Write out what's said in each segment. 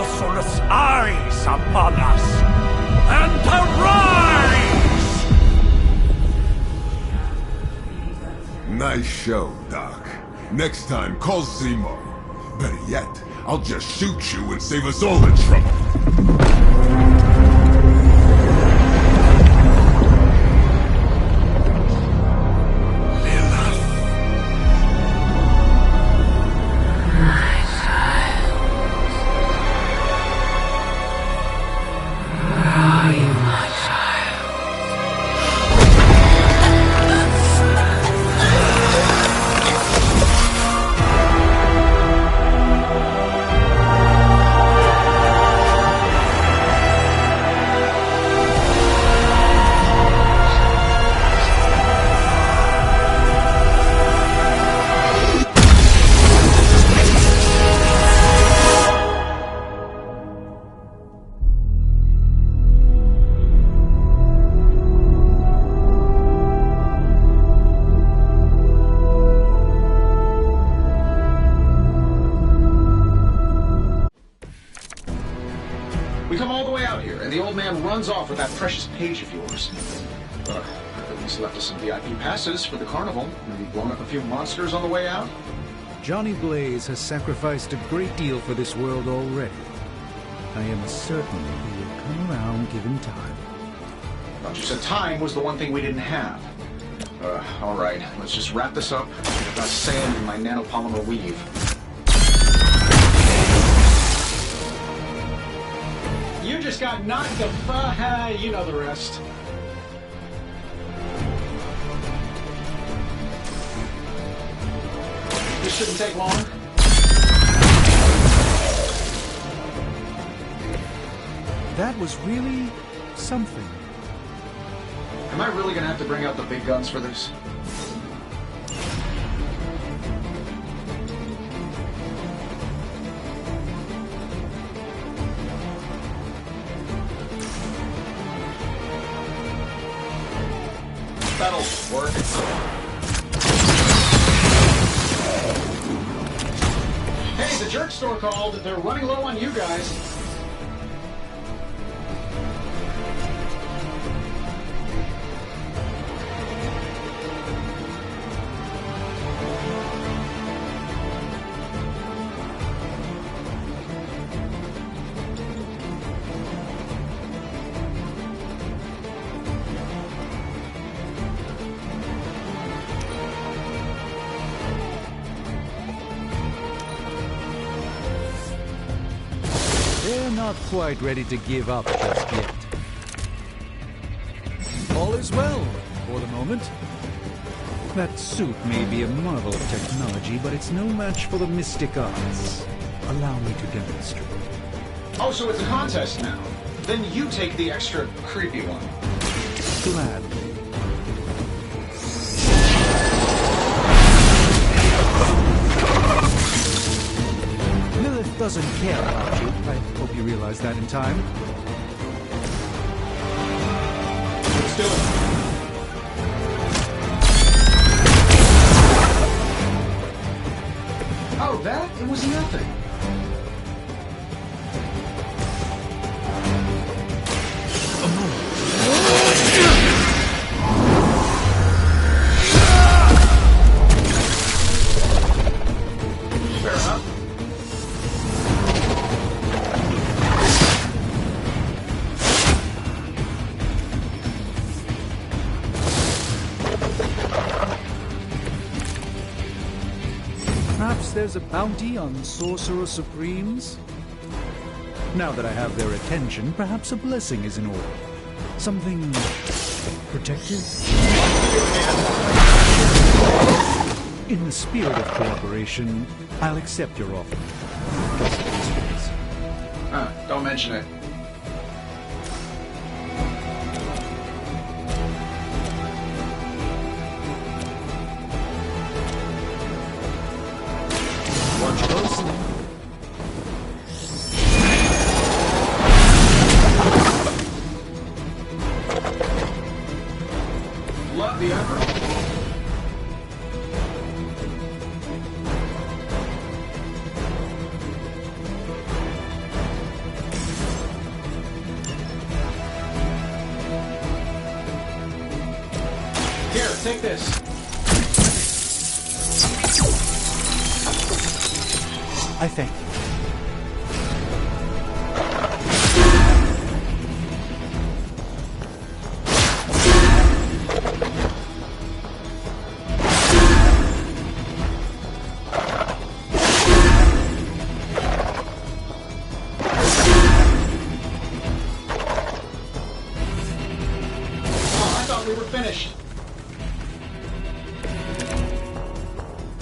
sorceress eyes upon us, and arise! Nice show, Doc. Next time, call Zemo. Better yet, I'll just shoot you and save us all the trouble. We come all the way out here, and the old man runs off with that precious page of yours. At least left us some VIP passes for the carnival. Maybe blown up a few monsters on the way out. Johnny Blaze has sacrificed a great deal for this world already. I am certain he will come around given time. Thought you said time was the one thing we didn't have. All right, let's just wrap this up. I've got sand in my nanopolymer weave. You just got knocked the you know the rest. This shouldn't take long. That was really something. Am I really gonna have to bring out the big guns for this? That'll work. Hey, the jerk store called. They're running low on you guys. They're not quite ready to give up just yet. All is well, for the moment. That suit may be a marvel of technology, but it's no match for the mystic arts. Allow me to demonstrate. Oh, so it's a contest now. Then you take the extra creepy one. Gladly. Lilith doesn't care about you. I hope you realize that in time. Let's do it. Oh, that? It was nothing. Fair enough. Perhaps there's a bounty on Sorcerer Supremes? Now that I have their attention, perhaps a blessing is in order. Something protective? In the spirit of cooperation, I'll accept your offer. Just these ways. Don't mention it. Watch closely. Love the effort. take this. I thank you. Oh, I thought we were finished.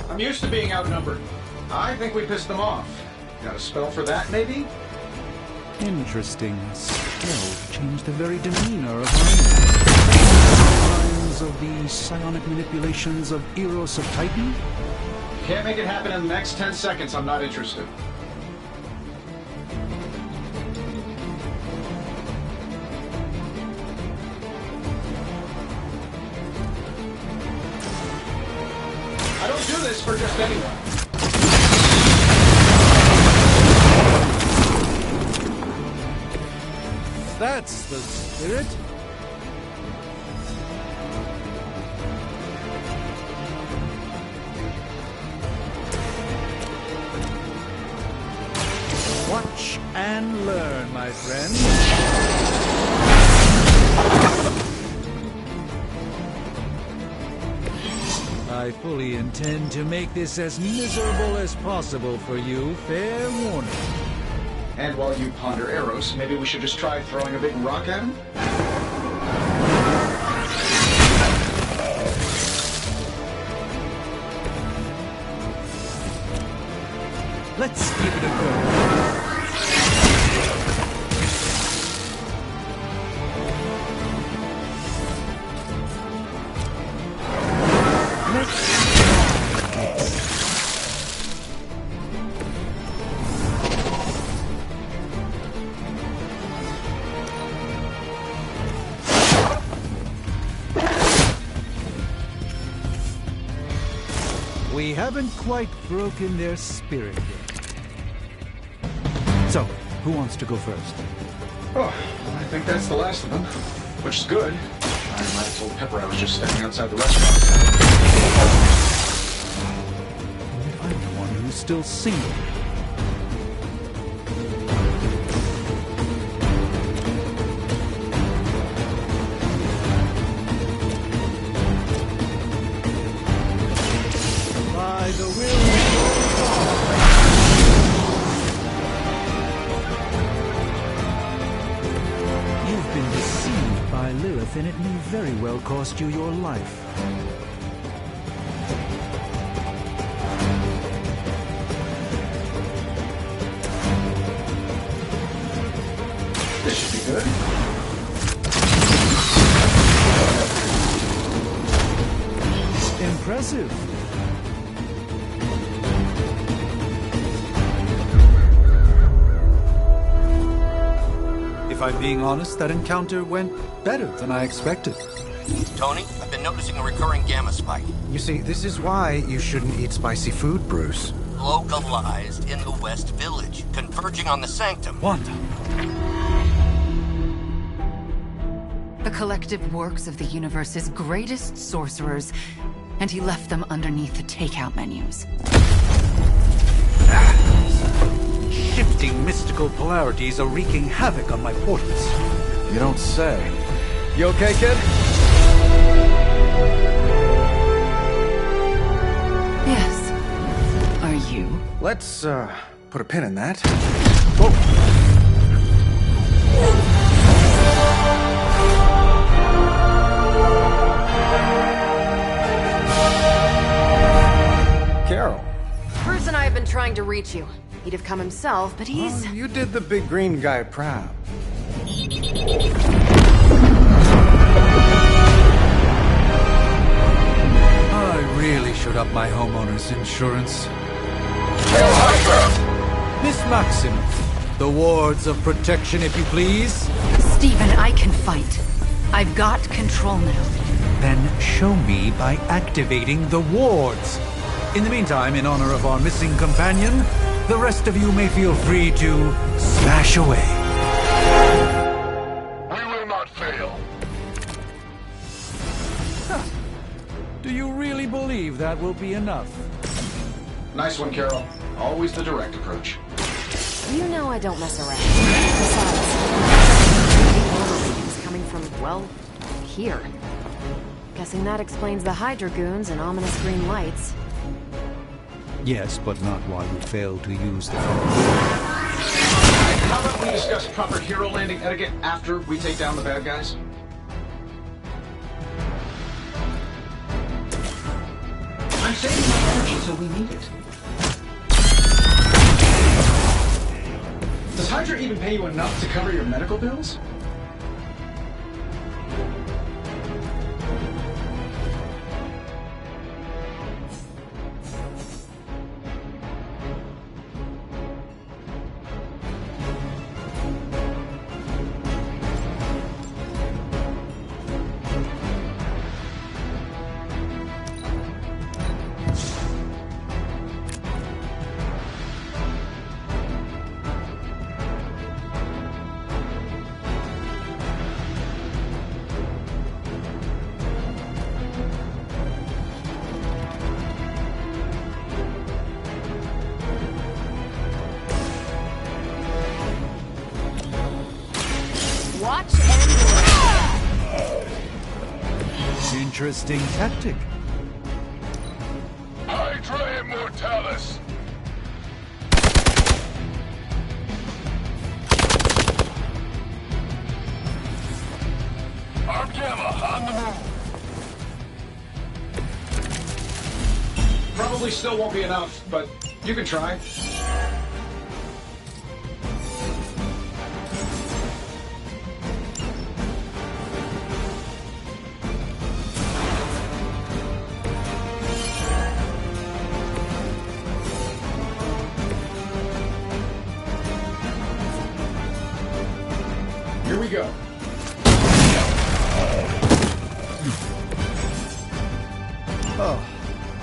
I'm used to being outnumbered. I think we pissed them off. Got a spell for that, maybe? Interesting. Spell changed the very demeanor of signs of the psionic manipulations of Eros of Titan? Can't make it happen in the next 10 seconds. I'm not interested. I don't do this for just anyone. That's the spirit. Watch and learn, my friend. I fully intend to make this as miserable as possible for you. Fair warning. And while you ponder Eros, maybe we should just try throwing a big rock at him? Let's give it a go. We haven't quite broken their spirit yet. So, who wants to go first? Oh, I think that's the last of them. Which is good. I might have told Pepper I was just standing outside the restaurant. I'm the one who's still single. By the will of God. You've been deceived by Lilith, and it may very well cost you your life. This should be good. Impressive. If I'm being honest, that encounter went better than I expected. Tony, I've been noticing a recurring gamma spike. You see, this is why you shouldn't eat spicy food, Bruce. Localized in the West Village, converging on the Sanctum. Wanda. The collective works of the universe's greatest sorcerers, and he left them underneath the takeout menus. Shifting mystical polarities are wreaking havoc on my portals. You don't say. You okay, kid? Yes. Are you? Let's, put a pin in that. Carol. Bruce and I have been trying to reach you. He'd have come himself, but he's... You did the big green guy proud. I really should up my homeowner's insurance. Miss Maximoff, the wards of protection, if you please. Stephen, I can fight. I've got control now. Then show me by activating the wards. In the meantime, in honor of our missing companion, the rest of you may feel free to smash away. We will not fail. believe that will be enough. Nice one, Carol. Always the direct approach. You know I don't mess around. Besides, is coming from, well, here. Guessing that explains the Hydra goons and ominous green lights. Yes, but not while you fail to use the phone. How about we discuss proper hero landing etiquette after we take down the bad guys? I'm saving my energy, so we need it. Does Hydra even pay you enough to cover your medical bills? Watch and Interesting tactic. Hydra Immortalis! Arc Gamma on the move! Probably still won't be enough, but you can try. Here we go. Oh,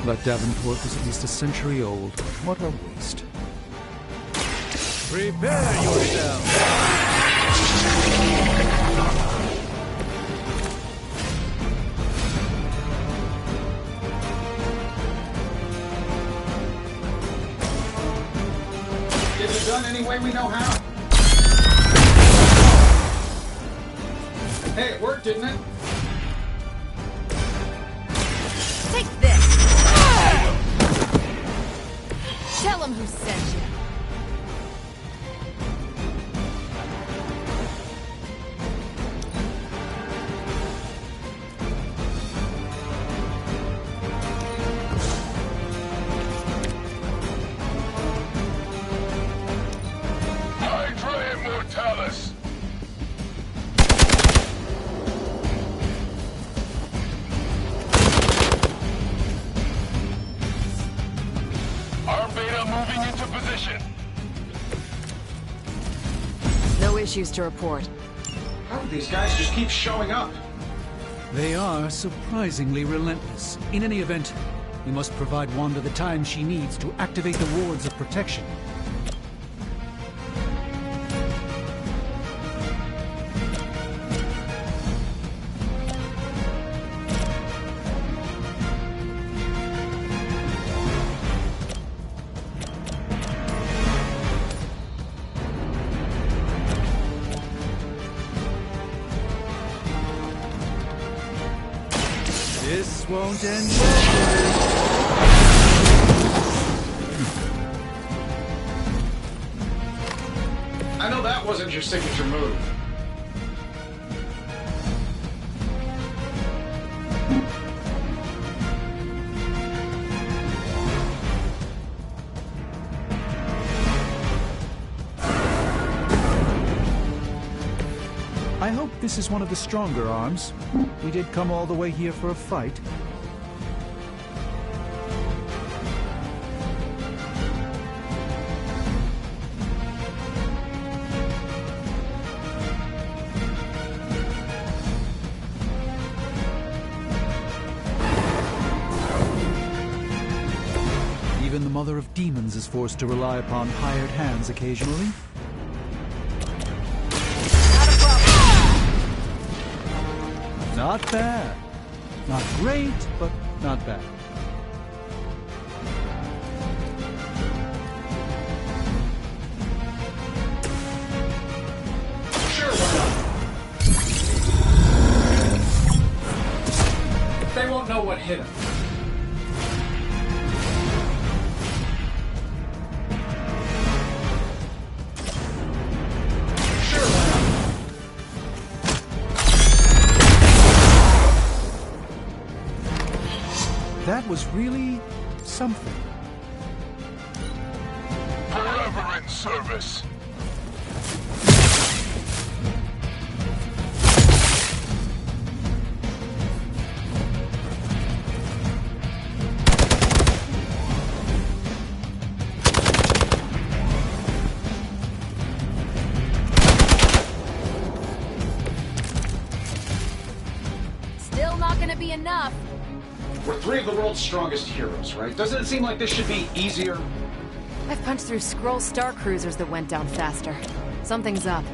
that Davenport was at least a century old. What a waste. Prepare yourself! Is it done any way we know how? Hey, it worked, didn't it? take this! Tell him who sent you. Hydra Immortalis! Arm Beta moving into position. No issues to report. How do these guys just keep showing up? They are surprisingly relentless. In any event, we must provide Wanda the time she needs to activate the wards of protection. This won't end well. I know that wasn't your signature move. I hope this is one of the stronger arms. We did come all the way here for a fight. Even the Mother of Demons is forced to rely upon hired hands occasionally. Not bad. Not great, but not bad. hit him. Sure, why not? That was really something. Forever in service. Still not gonna be enough. We're three of the world's strongest heroes, right? Doesn't it seem like this should be easier? I've punched through Skrull Star Cruisers that went down faster. Something's up.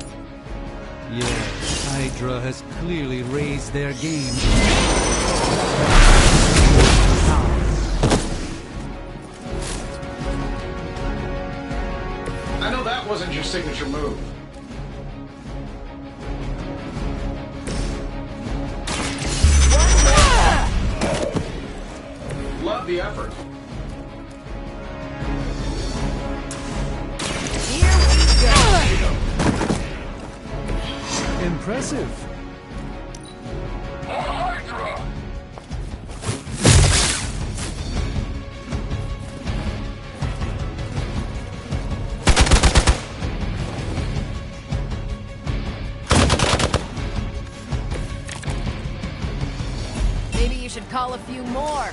Yes, Hydra has clearly raised their game. I know that wasn't your signature move. Love the effort. Here we go. Impressive. Hydra! Maybe you should call a few more.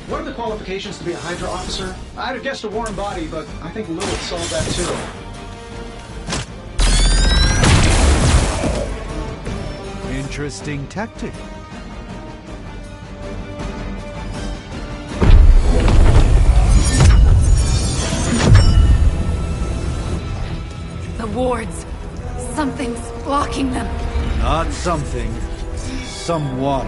What are the qualifications to be a Hydra officer? I'd have guessed a warm body, but I think Lilith solved that too. Interesting tactic. The wards. Something's blocking them. Not something. Someone.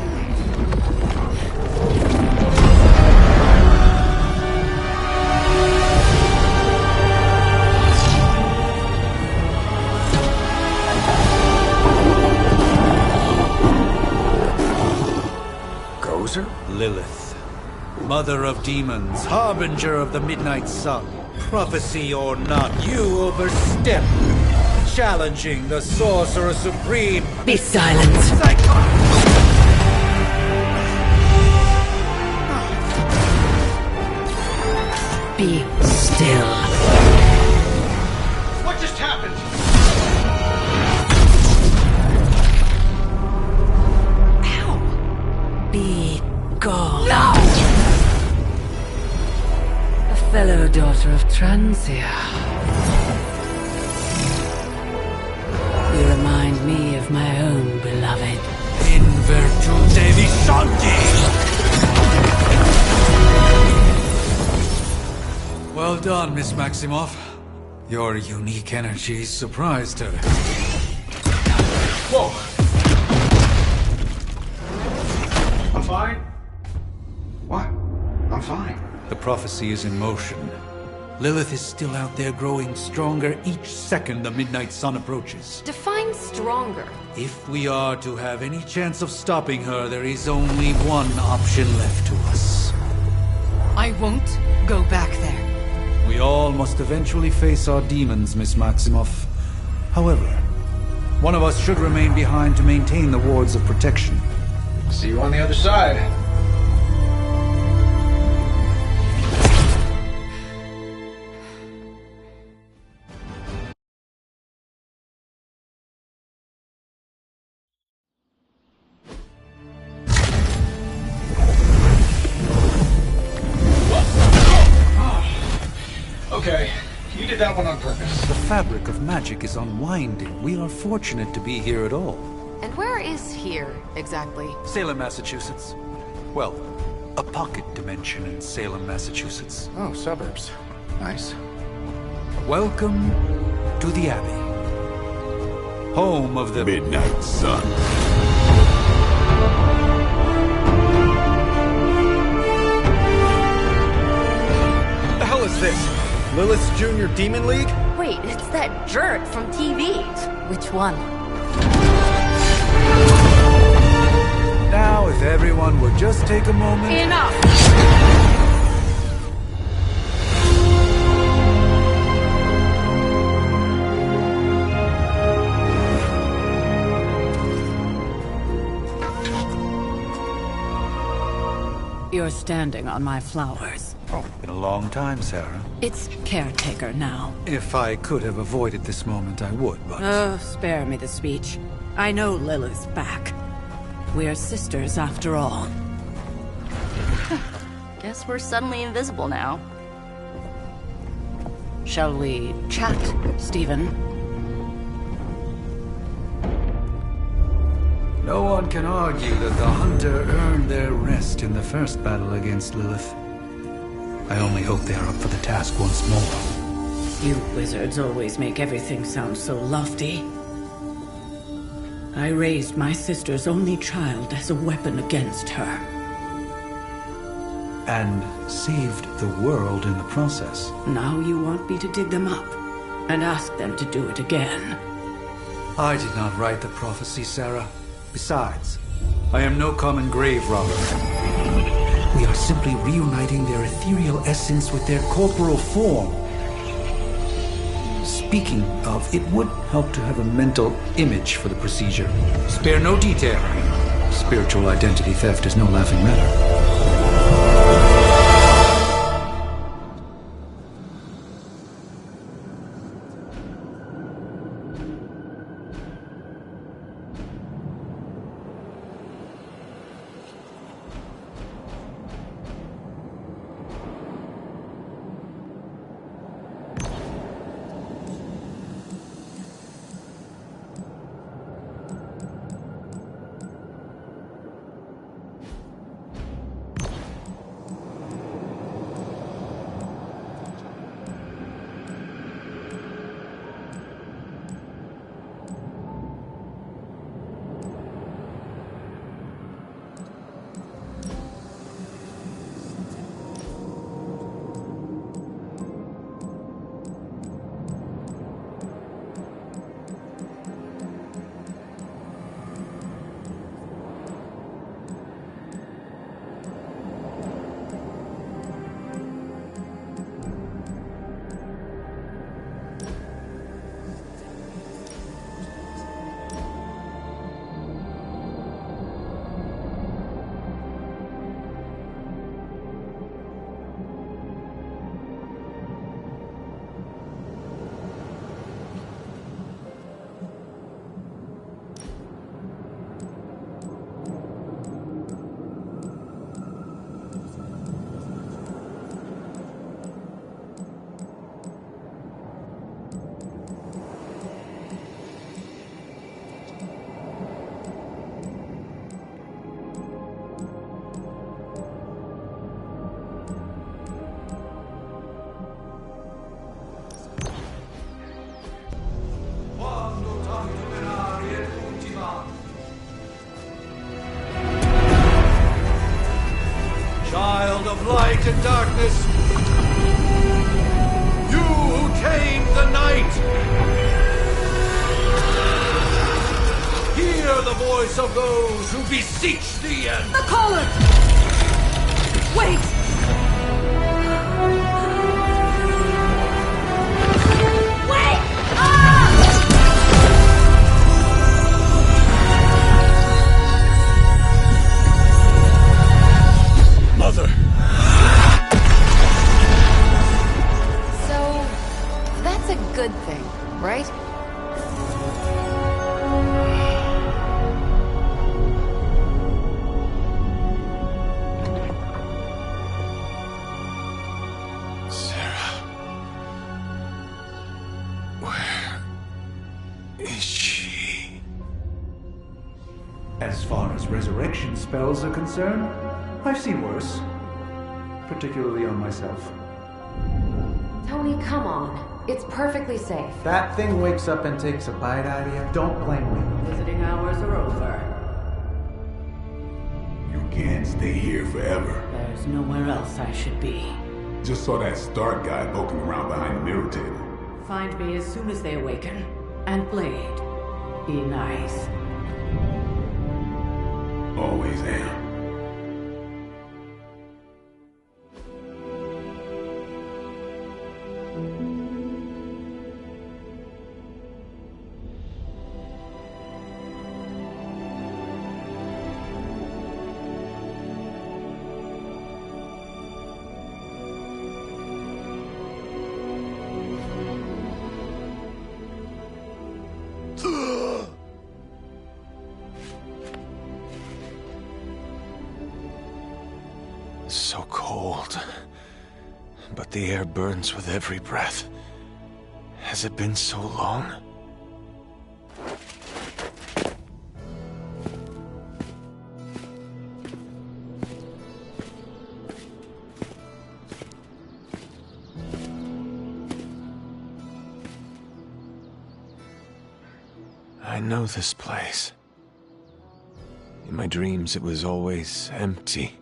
Gozer? Lilith. Mother of demons, harbinger of the midnight sun. Prophecy or not, you overstep. Challenging the Sorcerer Supreme. Be silent. Be still. What just happened? Be gone. No! A fellow daughter of Transia. You remind me of my own beloved. In virtute visanti! Well done, Miss Maximoff. Your unique energy surprised her. Whoa! I'm fine. What? I'm fine. The prophecy is in motion. Lilith is still out there growing stronger each second the midnight sun approaches. Define stronger. If we are to have any chance of stopping her, there is only one option left to us. I won't go back there. We all must eventually face our demons, Miss Maximoff. However, one of us should remain behind to maintain the wards of protection. See you on the other side. Okay, you did that one on purpose. The fabric of magic is unwinding. We are fortunate to be here at all. And where is here, exactly? Salem, Massachusetts. Well, a pocket dimension in Salem, Massachusetts. Oh, suburbs. Nice. Welcome to the Abbey. Home of the Midnight Sun. What the hell is this? Lilith's Junior Demon League? Wait, it's that jerk from TV. Which one? Now, if everyone would just take a moment... Enough! You're standing on my flowers. Oh, been a long time, Sarah. It's caretaker now. If I could have avoided this moment, I would, but... Oh, spare me the speech. I know Lilith's back. We're sisters after all. Guess we're suddenly invisible now. Shall we chat, Stephen? No one can argue that the Hunter earned their rest in the first battle against Lilith. I only hope they are up for the task once more. You wizards always make everything sound so lofty. I raised my sister's only child as a weapon against her. And saved the world in the process. Now you want me to dig them up and ask them to do it again. I did not write the prophecy, Sarah. Besides, I am no common grave robber. We are simply reuniting their ethereal essence with their corporal form. Speaking of, it would help to have a mental image for the procedure. Spare no detail. Spiritual identity theft is no laughing matter. Child of light and darkness, you who tame the night, hear the voice of those who beseech thee and... The caller! Wait! Wait! Mother! So, that's a good thing, right? Sarah. Where is she? As far as resurrection spells are concerned, I've seen worse. Particularly on myself. Tony, come on. It's perfectly safe. That thing wakes up and takes a bite out of you. Don't blame me. Visiting hours are over. You can't stay here forever. There's nowhere else I should be. Just saw that Stark guy poking around behind the mirror table. Find me as soon as they awaken. And Blade, Be nice. Always am. So cold. But the air burns with every breath. Has it been so long? I know this place. In my dreams, it was always empty.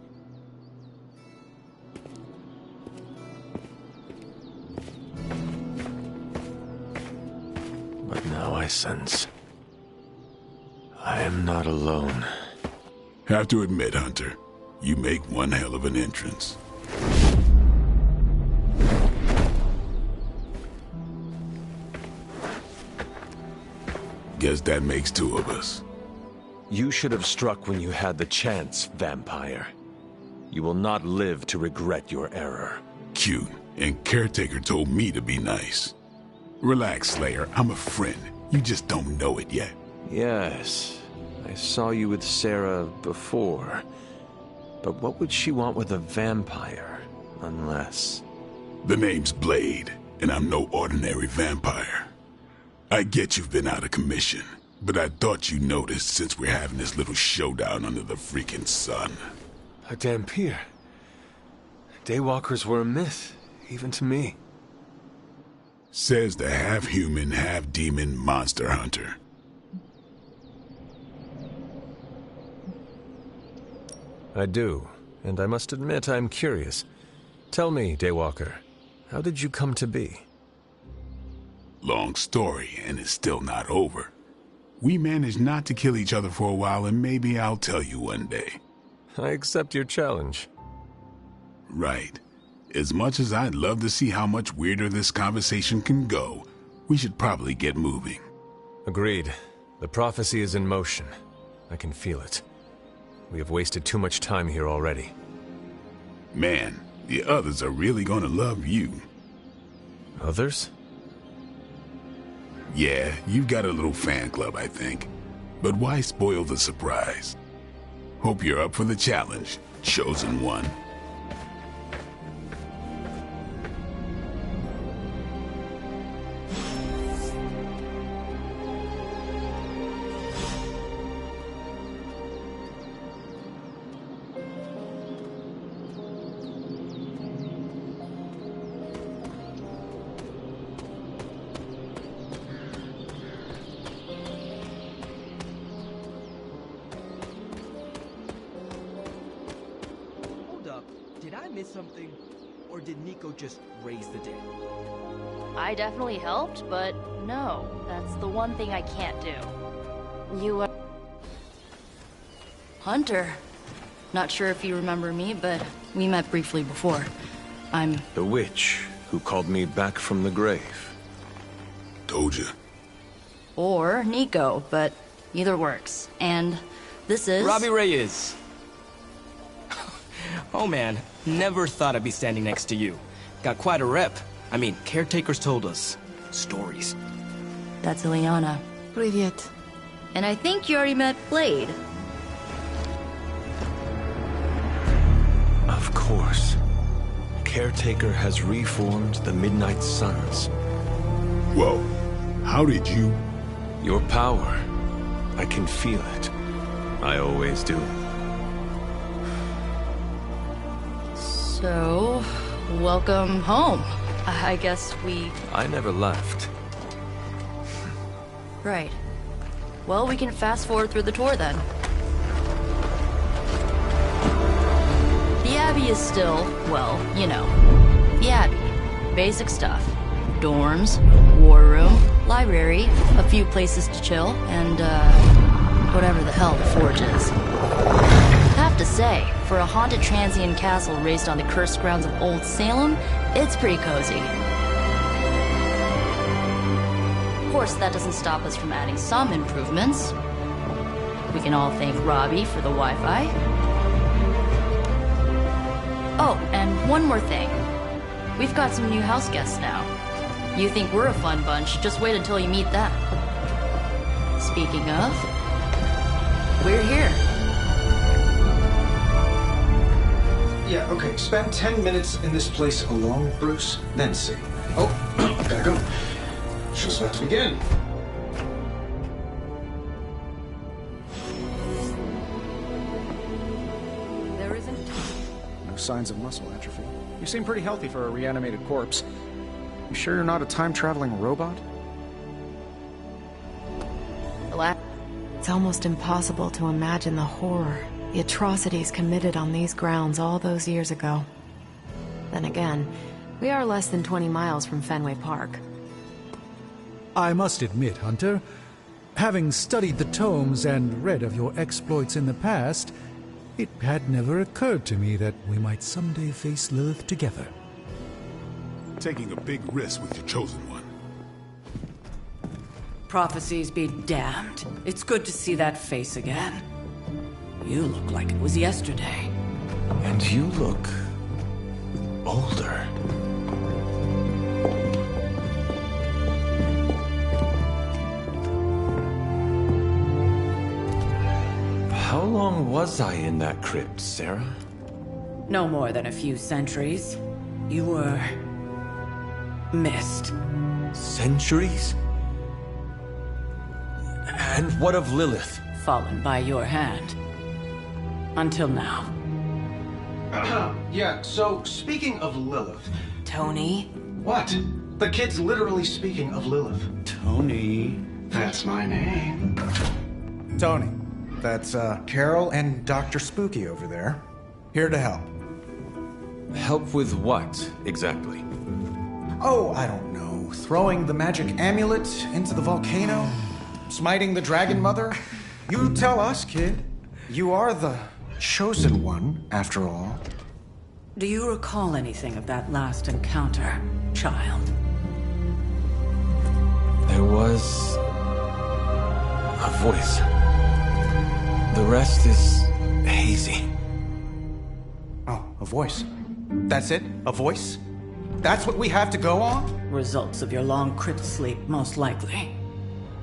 But now I sense I am not alone. Have to admit, Hunter, you make one hell of an entrance. Guess that makes two of us. You should have struck when you had the chance, vampire. You will not live to regret your error. Cute, and Caretaker told me to be nice. Relax, Slayer, I'm a friend. You just don't know it yet. Yes, I saw you with Sarah before. But what would she want with a vampire, unless... The name's Blade, and I'm no ordinary vampire. I get you've been out of commission, but I thought you noticed since we're having this little showdown under the freaking sun. A Dhampir. Daywalkers were a myth, even to me. Says the half-human, half-demon monster hunter. I do, and I must admit I'm curious. Tell me, Daywalker, how did you come to be? Long story, and it's still not over. We managed not to kill each other for a while, and maybe I'll tell you one day. I accept your challenge. Right. As much as I'd love to see how much weirder this conversation can go, we should probably get moving. Agreed. The prophecy is in motion. I can feel it. We have wasted too much time here already. Man, the others are really gonna love you. Others? Yeah, you've got a little fan club, I think. But why spoil the surprise? Hope you're up for the challenge, Chosen One. Did I miss something? Or did Nico just raise the dead? I definitely helped, but no. That's the one thing I can't do. You, Hunter. Not sure if you remember me, but we met briefly before. I'm... The witch who called me back from the grave. Told ya. Or Nico, but either works. And this is... Robbie Reyes. Oh man, never thought I'd be standing next to you. Got quite a rep. I mean, caretakers told us stories. That's Ileana. Привет. And I think you already met Blade. Of course. Caretaker has reformed the Midnight Suns. Whoa, how did you... Your power. I can feel it. I always do. So, welcome home. I guess we... I never left. Right. Well, we can fast forward through the tour then. The Abbey is still, well, you know, the Abbey. Basic stuff. Dorms, war room, library, a few places to chill, and, whatever the hell the Forge is. I have to say, for a haunted transient castle raised on the cursed grounds of Old Salem, it's pretty cozy. Of course, that doesn't stop us from adding some improvements. We can all thank Robbie for the Wi-Fi. Oh, and one more thing. We've got some new house guests now. You think we're a fun bunch, just wait until you meet them. Speaking of, we're here. Yeah, okay. Spend 10 minutes in this place alone, Bruce, then see. Oh, gotta go. Show's about to begin. There isn't... No signs of muscle atrophy. You seem pretty healthy for a reanimated corpse. You sure you're not a time-traveling robot? It's almost impossible to imagine the horror, the atrocities committed on these grounds all those years ago. Then again, we are less than 20 miles from Fenway Park. I must admit, Hunter, having studied the tomes and read of your exploits in the past, it had never occurred to me that we might someday face Lilith together. Taking a big risk with your chosen one. Prophecies be damned. It's good to see that face again. You look like it was yesterday. And you look... older. How long was I in that crypt, Sarah? No more than a few centuries. You were... missed. Centuries? And what of Lilith? Fallen by your hand. Until now. Yeah, so speaking of Lilith... Tony? What? The kid's literally speaking of Lilith. Tony. That's my name. Tony. That's, Carol and Dr. Spooky over there. Here to help. Help with what, exactly? Oh, I don't know. Throwing the magic amulet into the volcano? Smiting the Dragon Mother? You tell us, kid. You are the chosen one, after all. Do you recall anything of that last encounter, child? There was... a voice. The rest is hazy. Oh, a voice. That's it? A voice? That's what we have to go on? Results of your long crypt sleep, most likely.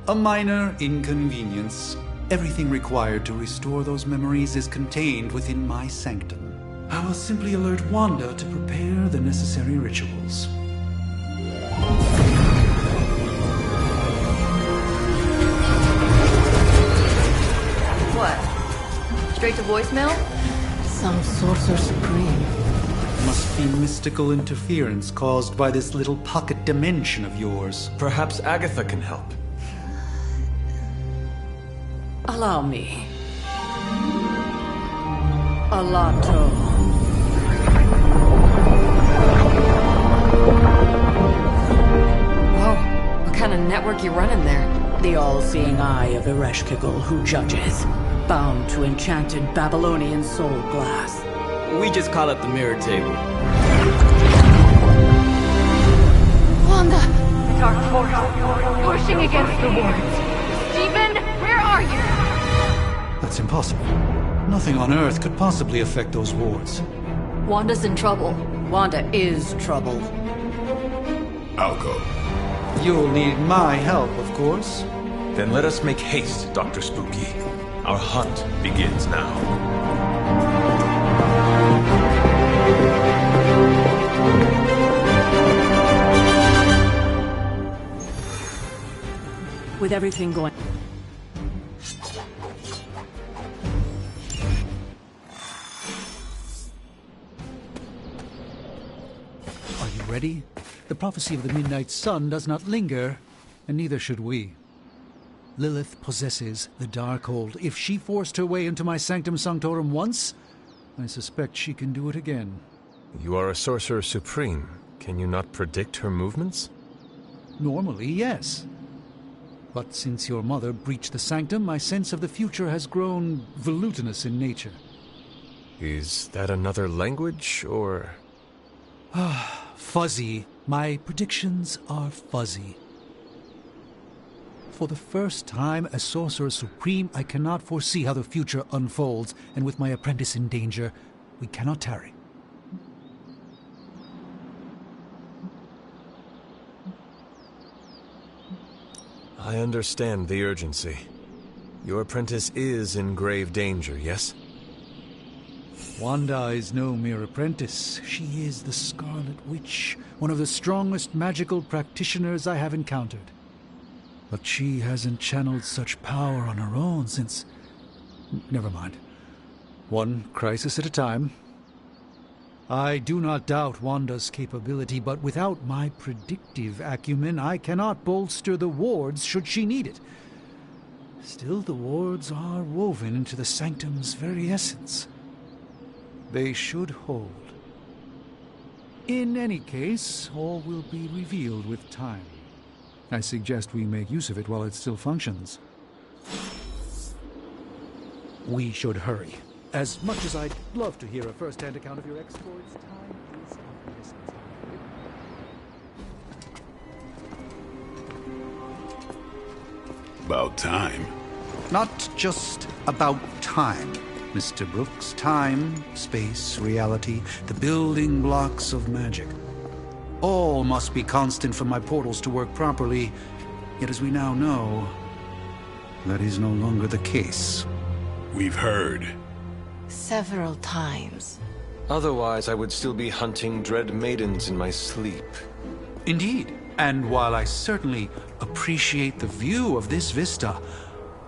A minor inconvenience. Everything required to restore those memories is contained within my sanctum. I will simply alert Wanda to prepare the necessary rituals. What? Straight to voicemail? Some Sorcerer Supreme. Must be mystical interference caused by this little pocket dimension of yours. Perhaps Agatha can help. Allow me. Alato. Whoa, what kind of network you running there? The all-seeing eye of Ereshkigal who judges, bound to enchanted Babylonian soul glass. We just call it the mirror table. Wanda! Dark force, pushing against the wards. Stephen, where are you? That's impossible. Nothing on Earth could possibly affect those wards. Wanda's in trouble. Wanda is trouble. I'll go. You'll need my help, of course. Then let us make haste, Dr. Spooky. Our hunt begins now. With everything going... Are you ready? The prophecy of the Midnight Sun does not linger, and neither should we. Lilith possesses the Darkhold. If she forced her way into my Sanctum Sanctorum once, I suspect she can do it again. You are a Sorcerer Supreme. Can you not predict her movements? Normally, yes. But since your mother breached the sanctum, my sense of the future has grown volutinous in nature. Is that another language, or...? Fuzzy. My predictions are fuzzy. For the first time as Sorcerer Supreme, I cannot foresee how the future unfolds, and with my apprentice in danger, we cannot tarry. I understand the urgency. Your apprentice is in grave danger, yes? Wanda is no mere apprentice. She is the Scarlet Witch, one of the strongest magical practitioners I have encountered. But she hasn't channeled such power on her own since... Never mind. One crisis at a time. I do not doubt Wanda's capability, but without my predictive acumen, I cannot bolster the wards should she need it. Still, the wards are woven into the sanctum's very essence. They should hold. In any case, all will be revealed with time. I suggest we make use of it while it still functions. We should hurry. As much as I'd love to hear a first-hand account of your exploits, time is of the essence. About time. Not just about time, Mr. Brooks. Time, space, reality, the building blocks of magic. All must be constant for my portals to work properly, yet as we now know, that is no longer the case. We've heard. Several times. Otherwise, I would still be hunting dread maidens in my sleep. Indeed. And while I certainly appreciate the view of this vista,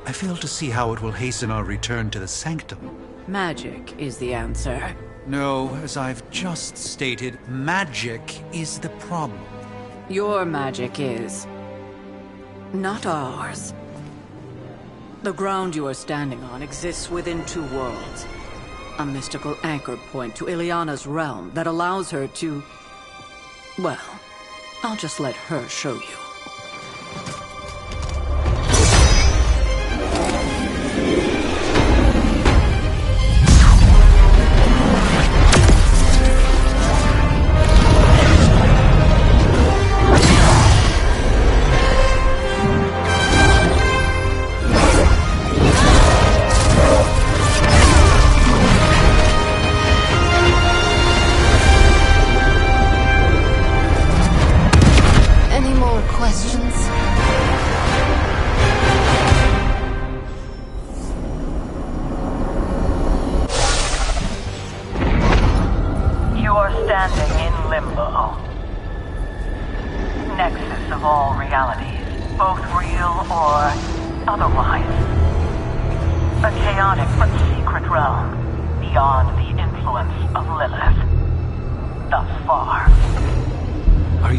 I fail to see how it will hasten our return to the sanctum. Magic is the answer. No, as I've just stated, magic is the problem. Your magic is... not ours. The ground you are standing on exists within two worlds. A mystical anchor point to Ileana's realm that allows her to... well, I'll just let her show you.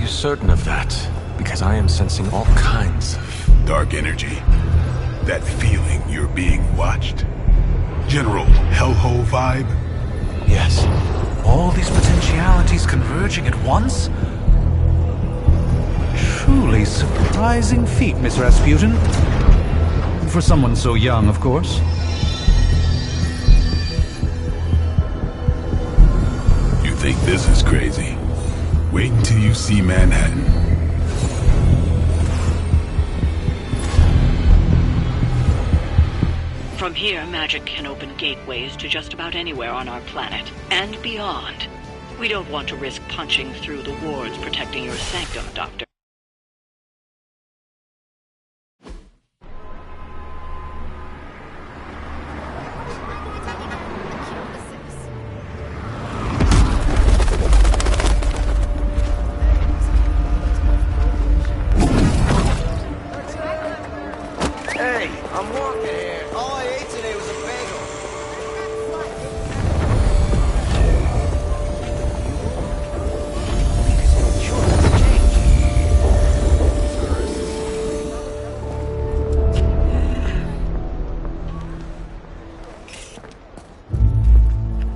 Certain of that, because I am sensing all kinds of... dark energy. That feeling you're being watched. General hellhole vibe? Yes. All these potentialities converging at once? Truly surprising feat, Miss Rasputin. For someone so young, of course. You think this is crazy? Wait until you see Manhattan. From here, magic can open gateways to just about anywhere on our planet, and beyond. We don't want to risk punching through the wards protecting your sanctum, Doctor.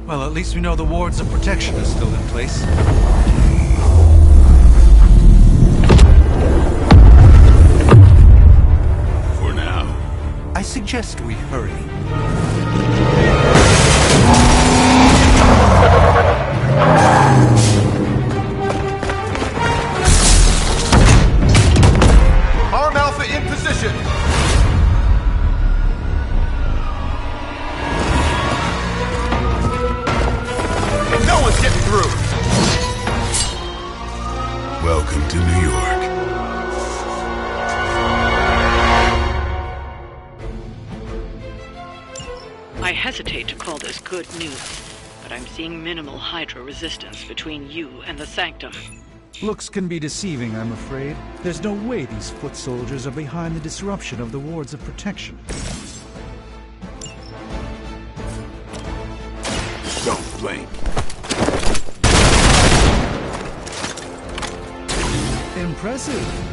Well, at least we know the wards of protection are still in place. suggest we hurry. Arm Alpha in position! No one's getting through! Welcome to New York. I hesitate to call this good news, but I'm seeing minimal Hydra resistance between you and the Sanctum. Looks can be deceiving, I'm afraid. There's no way these foot soldiers are behind the disruption of the wards of protection. Don't blink. Impressive.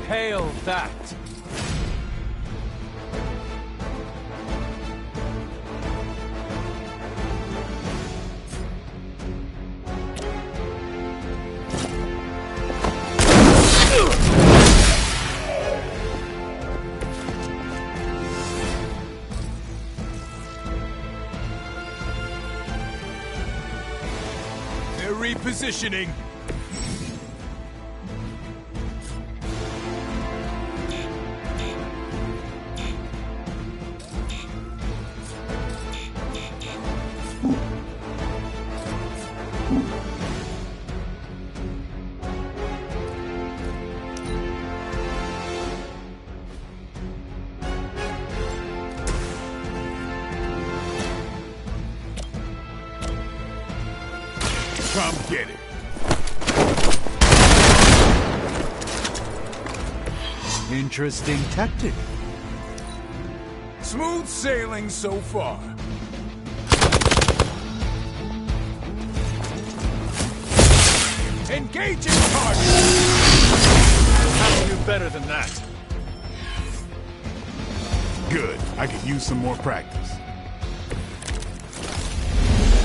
Hail that! They're repositioning. Come get it. Interesting tactic. Smooth sailing so far. Engaging target! Have to do better than that. Good. I could use some more practice.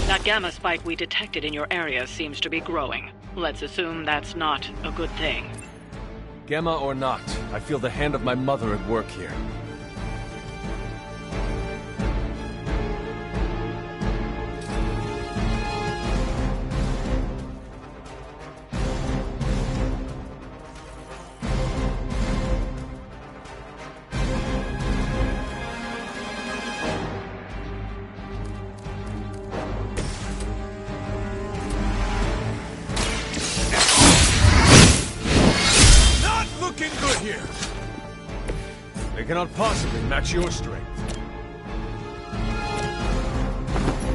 That gamma spike we detected in your area seems to be growing. Let's assume that's not a good thing. Gamma or not, I feel the hand of my mother at work here. They cannot possibly match your strength.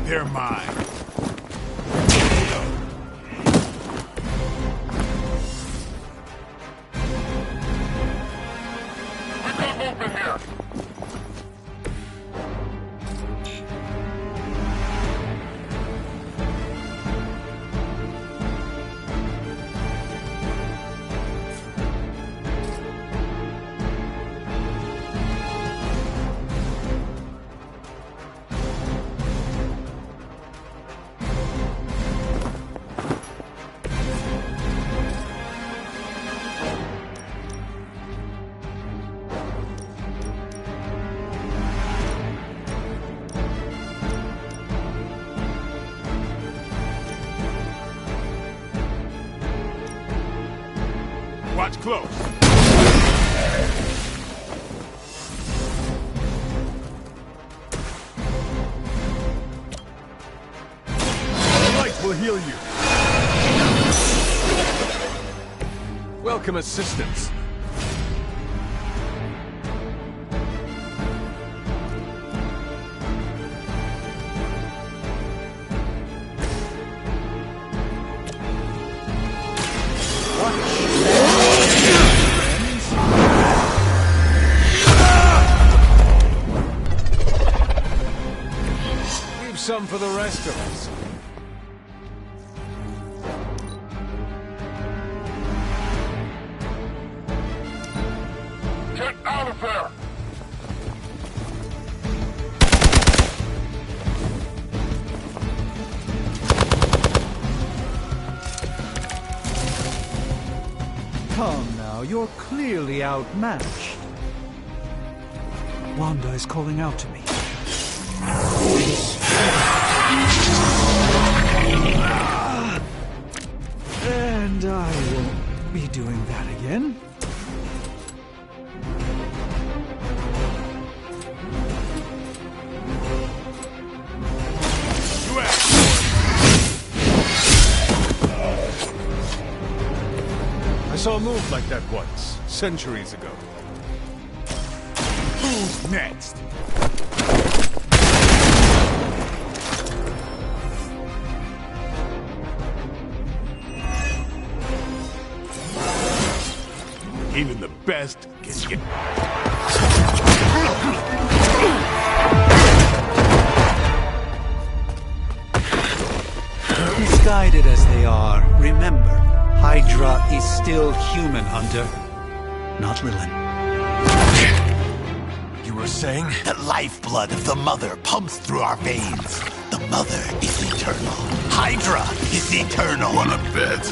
They're mine. Watch close. The light will heal you. Welcome assistance. Some for the rest of us. you're clearly outmatched. Wanda is calling out to me. And I won't be doing that again. I saw a move like that once, centuries ago. Who's next? Even the best can get... Misguided as they are, remember, Hydra is still human, Hunter. Not Lilin. You were saying? The lifeblood of the Mother pumps through our veins. The Mother is eternal. Hydra is eternal. Wanna bet?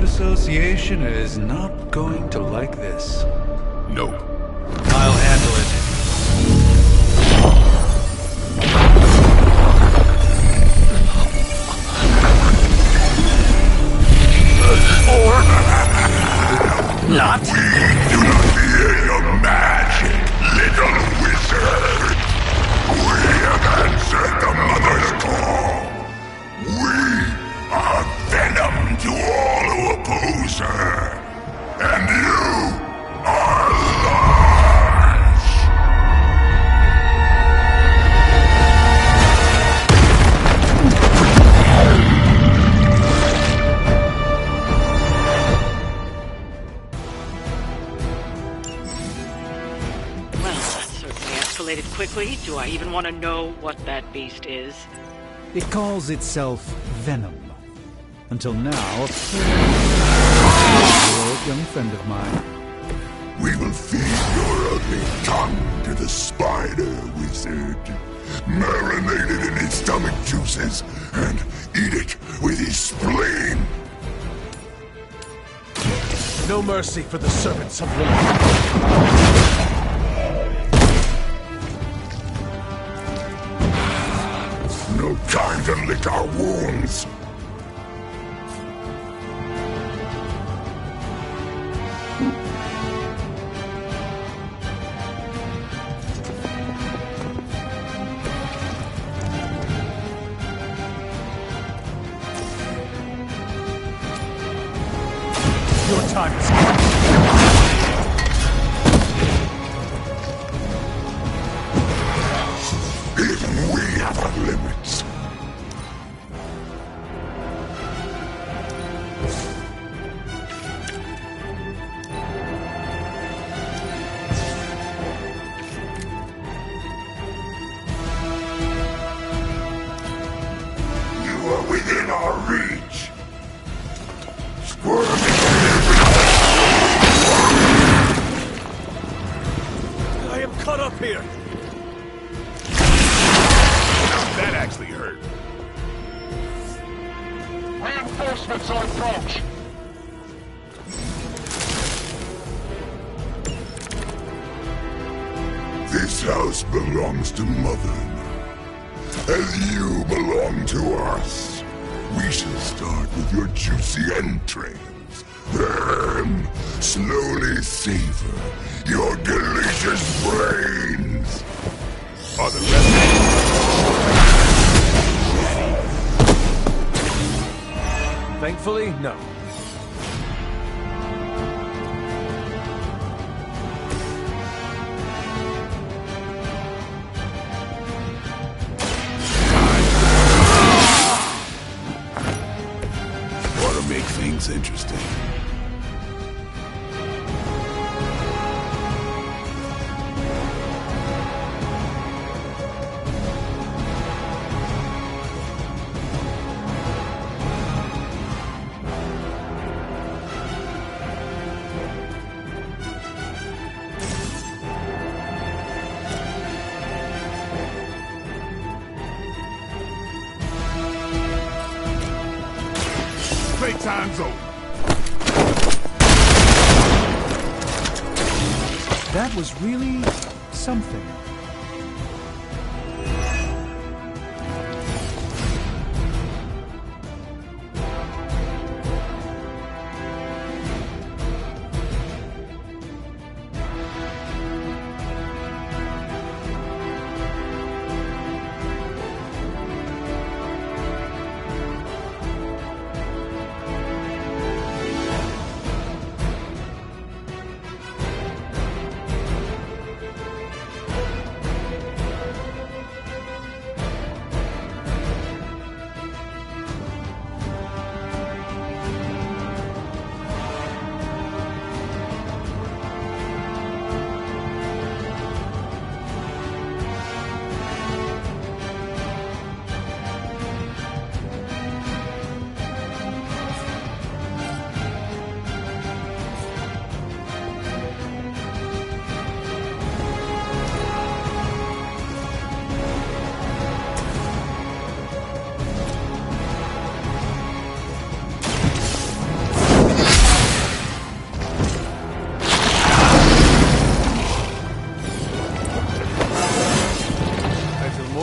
Association is not going to like this. Nope. I'll handle it. Or not. We do not fear your magic, little wizard. We have answered the Mother's call. We are venom to all who oppose her. And you are large. Well, that certainly escalated quickly. Do I even want to know what that beast is? It calls itself Venom. Until now, a young friend of mine. We will feed your ugly tongue to the spider wizard. Marinate it in his stomach juices and eat it with his spleen. No mercy for the servants of Lilith. No time to lick our wounds. Your time has come. Even we have our limits. You are within our reach. Squirming. I am caught up here. That actually hurt. Reinforcements on approach. This house belongs to Mother now. As you belong to us. We shall start with your juicy entrails. Then slowly savor your delicious brains. Are the rest Truthfully, no. Want to make things interesting. Playtime's over. That was really something.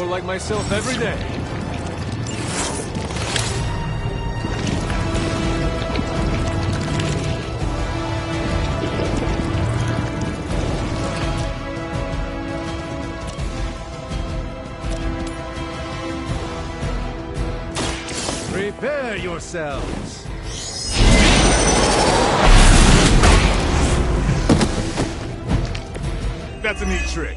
Like myself every day. Prepare yourselves. That's a neat trick.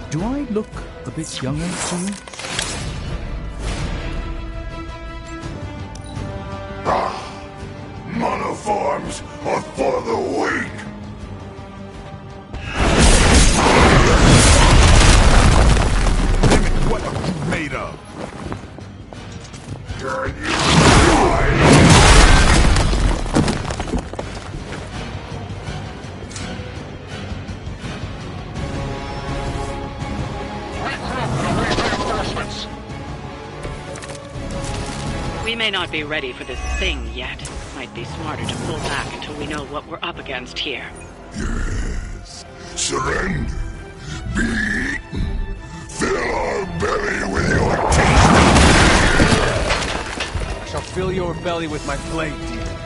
Do I look a bit younger to you? Monoforms are for the weak. Limit, what are you made of? Can you die? We may not be ready for this thing yet. Might be smarter to pull back until we know what we're up against here. Yes. Surrender. Be eaten. Fill our belly with your teeth. I shall fill your belly with my blade, demon.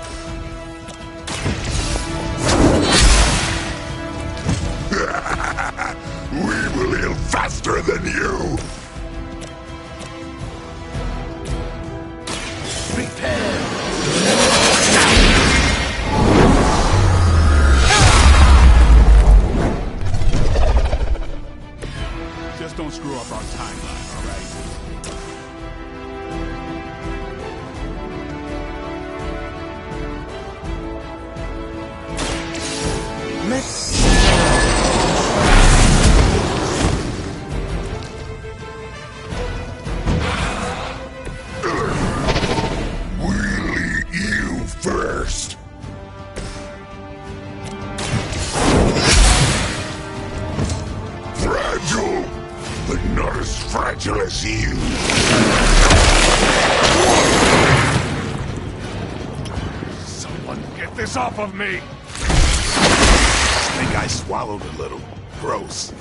We will heal faster than you. Just don't screw up our timeline, all right? Let's... We'll eat you first. Fragile, but not as fragile as you. Someone get this off of me! Think I swallowed a little. Gross.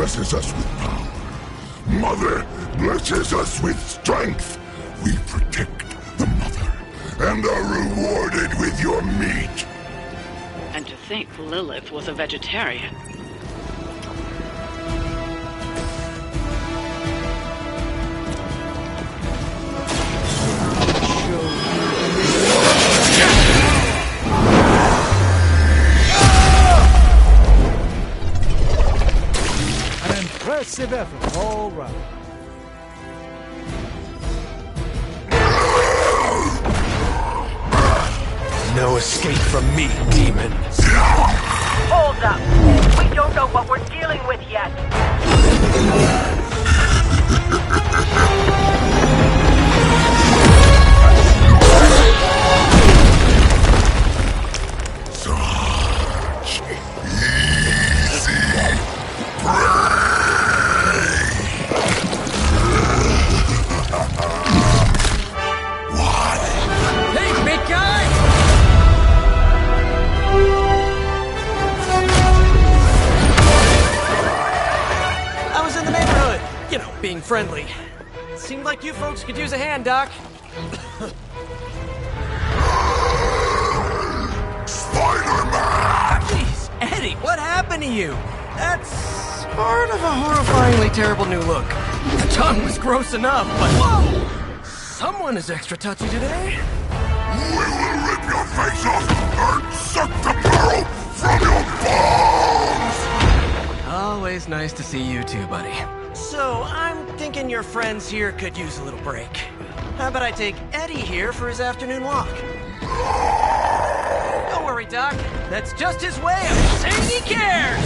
blesses us with power. Mother blesses us with strength. We protect the Mother and are rewarded with your meat. And to think Lilith was a vegetarian. An impressive effort all round. No escape from me, demon. Hold up. We don't know what we're dealing with yet. Such easy prey. Hey, big guy! I was in the neighborhood, you know, being friendly. Seemed like you folks could use a hand, Doc. Spider-Man! Jeez, Eddie, what happened to you? That's sort of a horrifyingly terrible new look. The tongue was gross enough, but whoa! Someone is extra touchy today. We will rip your face off and suck the marrow from your bones! Always nice to see you too, buddy. So, I'm thinking your friends here could use a little break. How about I take Eddie here for his afternoon walk? Don't worry, Doc. That's just his way of saying he cares!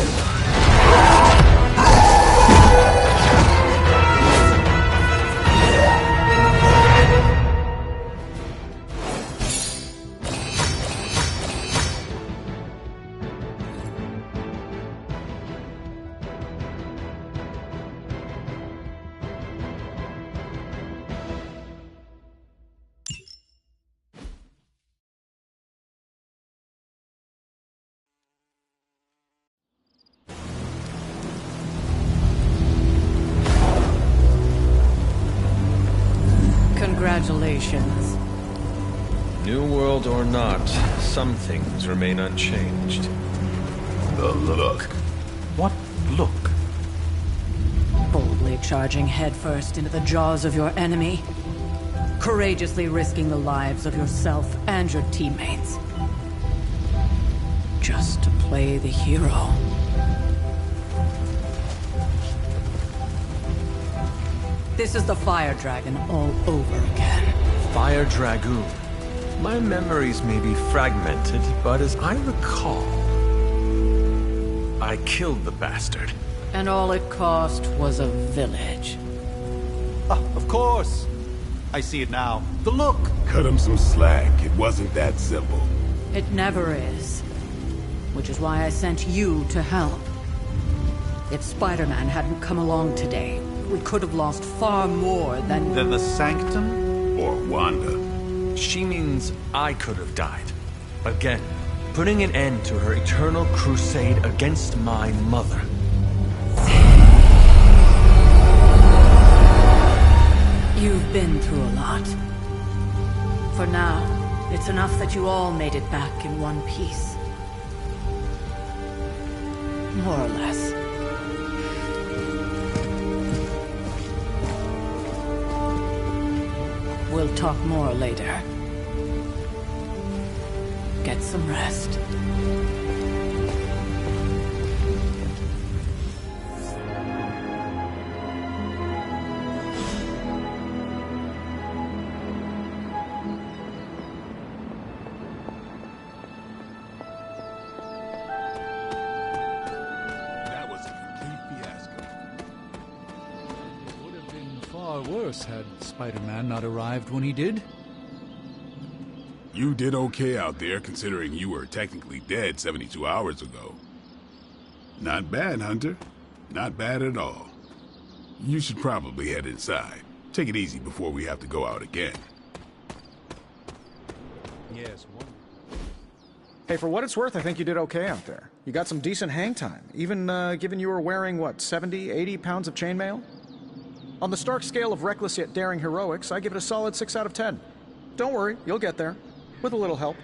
Congratulations. New world or not, some things remain unchanged. The look. What look? Boldly charging headfirst into the jaws of your enemy. Courageously risking the lives of yourself and your teammates. Just to play the hero. This is the Fire Dragon all over again. Fire Dragoon. My memories may be fragmented, but as I recall, I killed the bastard. And all it cost was a village. Of course. I see it now. The look. Cut him some slack. It wasn't that simple. It never is. Which is why I sent you to help. If Spider-Man hadn't come along today, we could have lost far more than the Sanctum? Or Wanda. She means I could have died. Again, putting an end to her eternal crusade against my mother. You've been through a lot. For now, it's enough that you all made it back in one piece. More or less. We'll talk more later. Get some rest. That was a complete fiasco. It would have been far worse had Spider-Man not arrived when he did. You did okay out there, considering you were technically dead 72 hours ago. Not bad, Hunter. Not bad at all. You should probably head inside. Take it easy before we have to go out again. Yes, hey, for what it's worth, I think you did okay out there. You got some decent hang time, even given you were wearing, what, 70, 80 pounds of chainmail? On the Stark scale of reckless yet daring heroics, I give it a solid 6 out of 10. Don't worry, you'll get there. With a little help.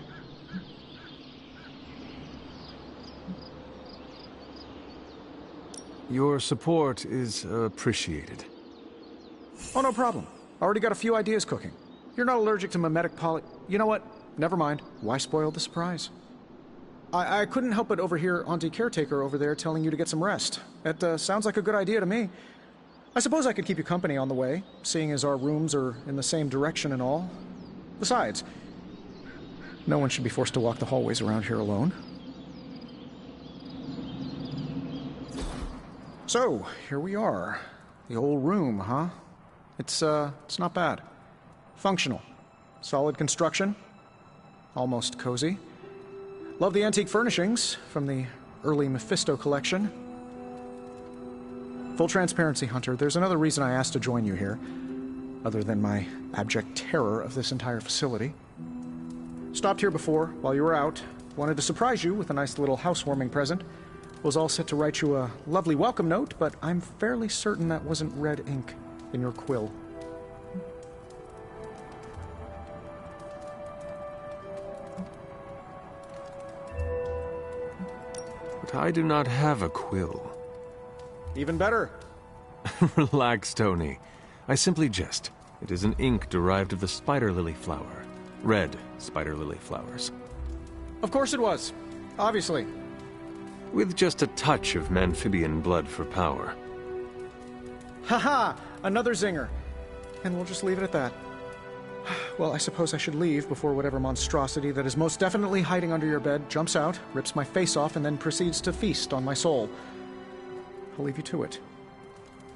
Your support is appreciated. Oh, no problem. Already got a few ideas cooking. You're not allergic to mimetic You know what? Never mind. Why spoil the surprise? I couldn't help but overhear Auntie Caretaker over there telling you to get some rest. It sounds like a good idea to me. I suppose I could keep you company on the way, seeing as our rooms are in the same direction and all. Besides, no one should be forced to walk the hallways around here alone. So, here we are. The old room, huh? It's not bad. Functional. Solid construction. Almost cozy. Love the antique furnishings from the early Mephisto collection. Full transparency, Hunter, there's another reason I asked to join you here, other than my abject terror of this entire facility. Stopped here before, while you were out. Wanted to surprise you with a nice little housewarming present. Was all set to write you a lovely welcome note, but I'm fairly certain that wasn't red ink in your quill. But I do not have a quill. Even better. Relax, Tony. I simply jest. It is an ink derived of the spider lily flower. Red spider lily flowers. Of course it was. Obviously. With just a touch of amphibian blood for power. Haha! Another zinger. And we'll just leave it at that. Well, I suppose I should leave before whatever monstrosity that is most definitely hiding under your bed jumps out, rips my face off, and then proceeds to feast on my soul. I'll leave you to it.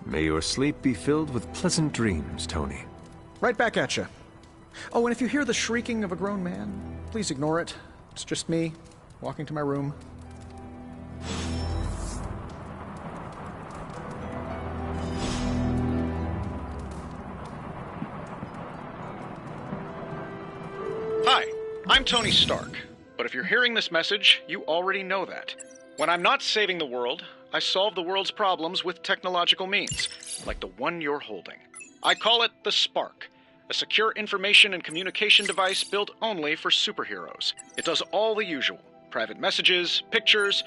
May your sleep be filled with pleasant dreams, Tony. Right back at you. Oh, and if you hear the shrieking of a grown man, please ignore it. It's just me, walking to my room. Hi, I'm Tony Stark, but if you're hearing this message, you already know that. When I'm not saving the world, I solve the world's problems with technological means, like the one you're holding. I call it the Spark, a secure information and communication device built only for superheroes. It does all the usual, private messages, pictures,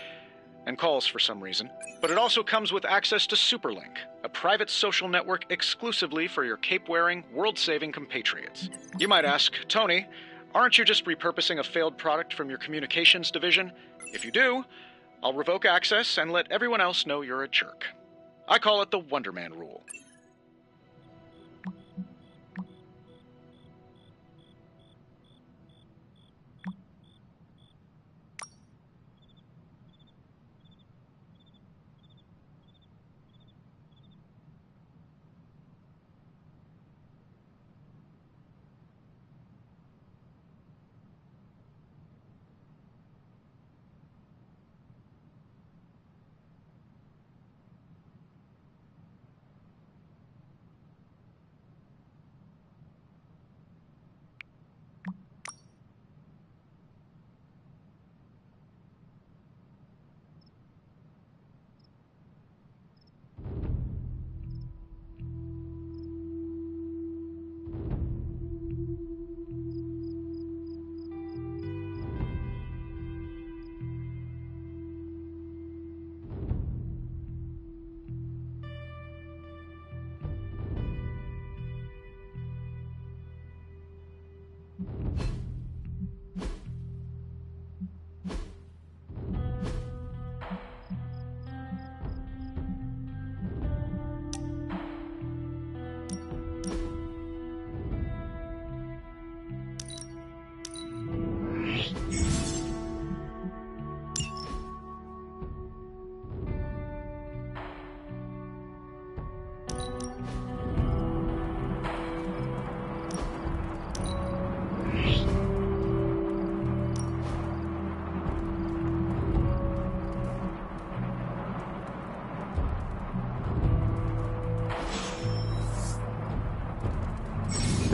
and calls for some reason. But it also comes with access to Superlink, a private social network exclusively for your cape-wearing, world-saving compatriots. You might ask, Tony, aren't you just repurposing a failed product from your communications division? If you do, I'll revoke access and let everyone else know you're a jerk. I call it the Wonder Man rule.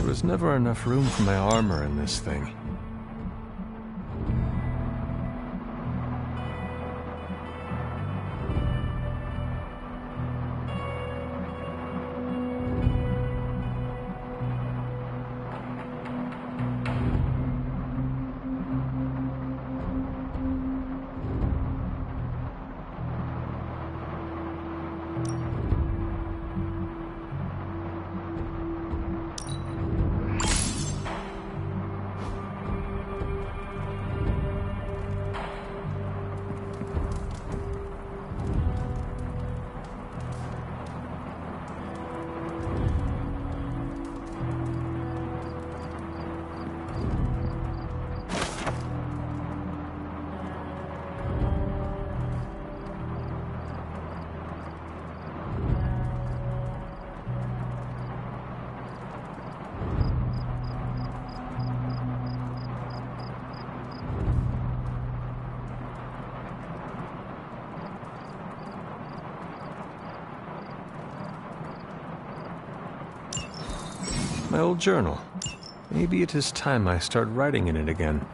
There's never enough room for my armor in this thing. My old journal. Maybe it is time I start writing in it again.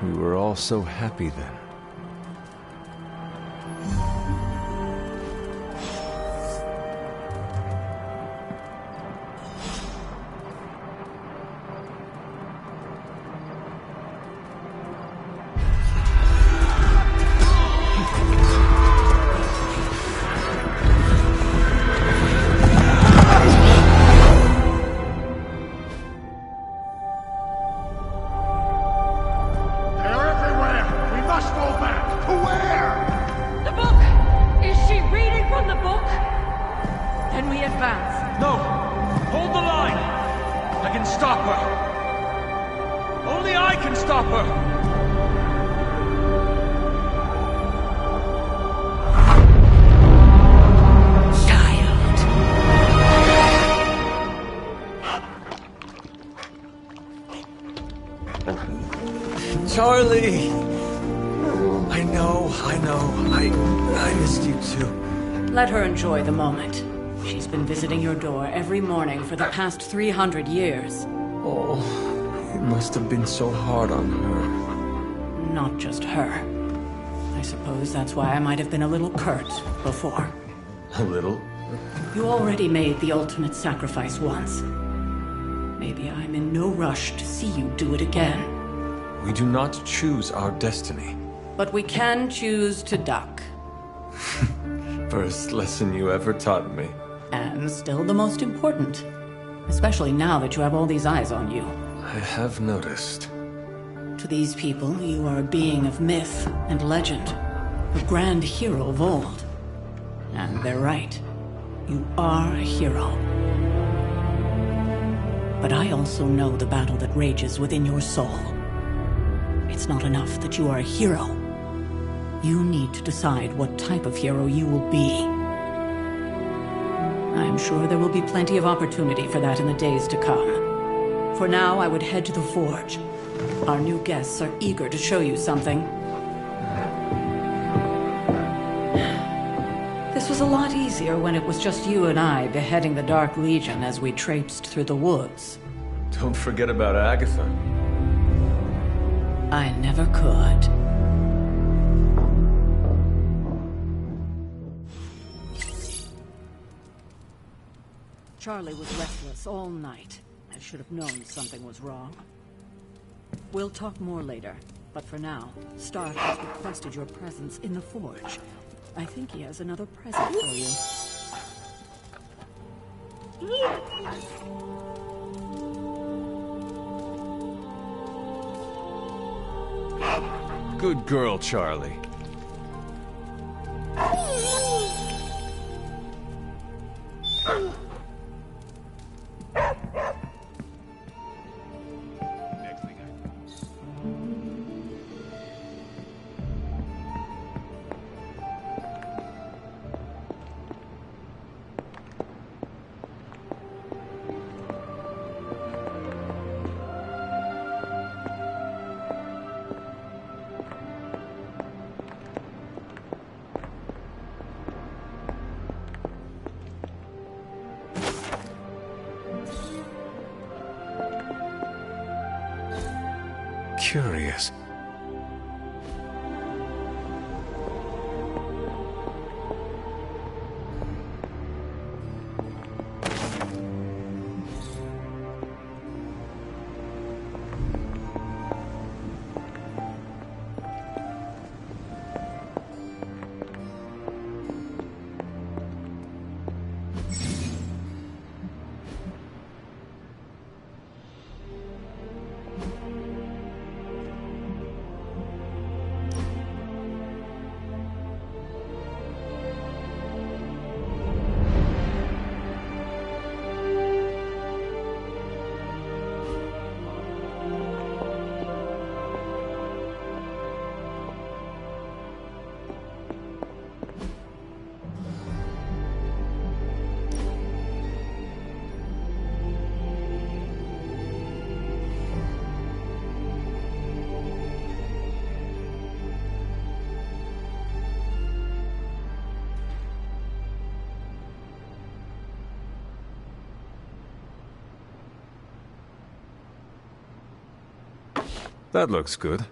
We were all so happy then. Charlie! I know. I missed you too. Let her enjoy the moment. She's been visiting your door every morning for the past 300 years. Oh, it must have been so hard on her. Not just her. I suppose that's why I might have been a little curt before. A little? You already made the ultimate sacrifice once. Maybe I'm in no rush to see you do it again. We do not choose our destiny. But we can choose to duck. First lesson you ever taught me. And still the most important. Especially now that you have all these eyes on you. I have noticed. To these people, you are a being of myth and legend. A grand hero of old. And they're right. You are a hero. But I also know the battle that rages within your soul. It's not enough that you are a hero. You need to decide what type of hero you will be. I'm sure there will be plenty of opportunity for that in the days to come. For now, I would head to the Forge. Our new guests are eager to show you something. This was a lot easier when it was just you and I beheading the Dark Legion as we traipsed through the woods. Don't forget about Agatha. I never could. Charlie was restless all night. I should have known something was wrong. We'll talk more later, but for now, Stark has requested your presence in the Forge. I think he has another present for you. Good girl, Charlie. Curious. That looks good.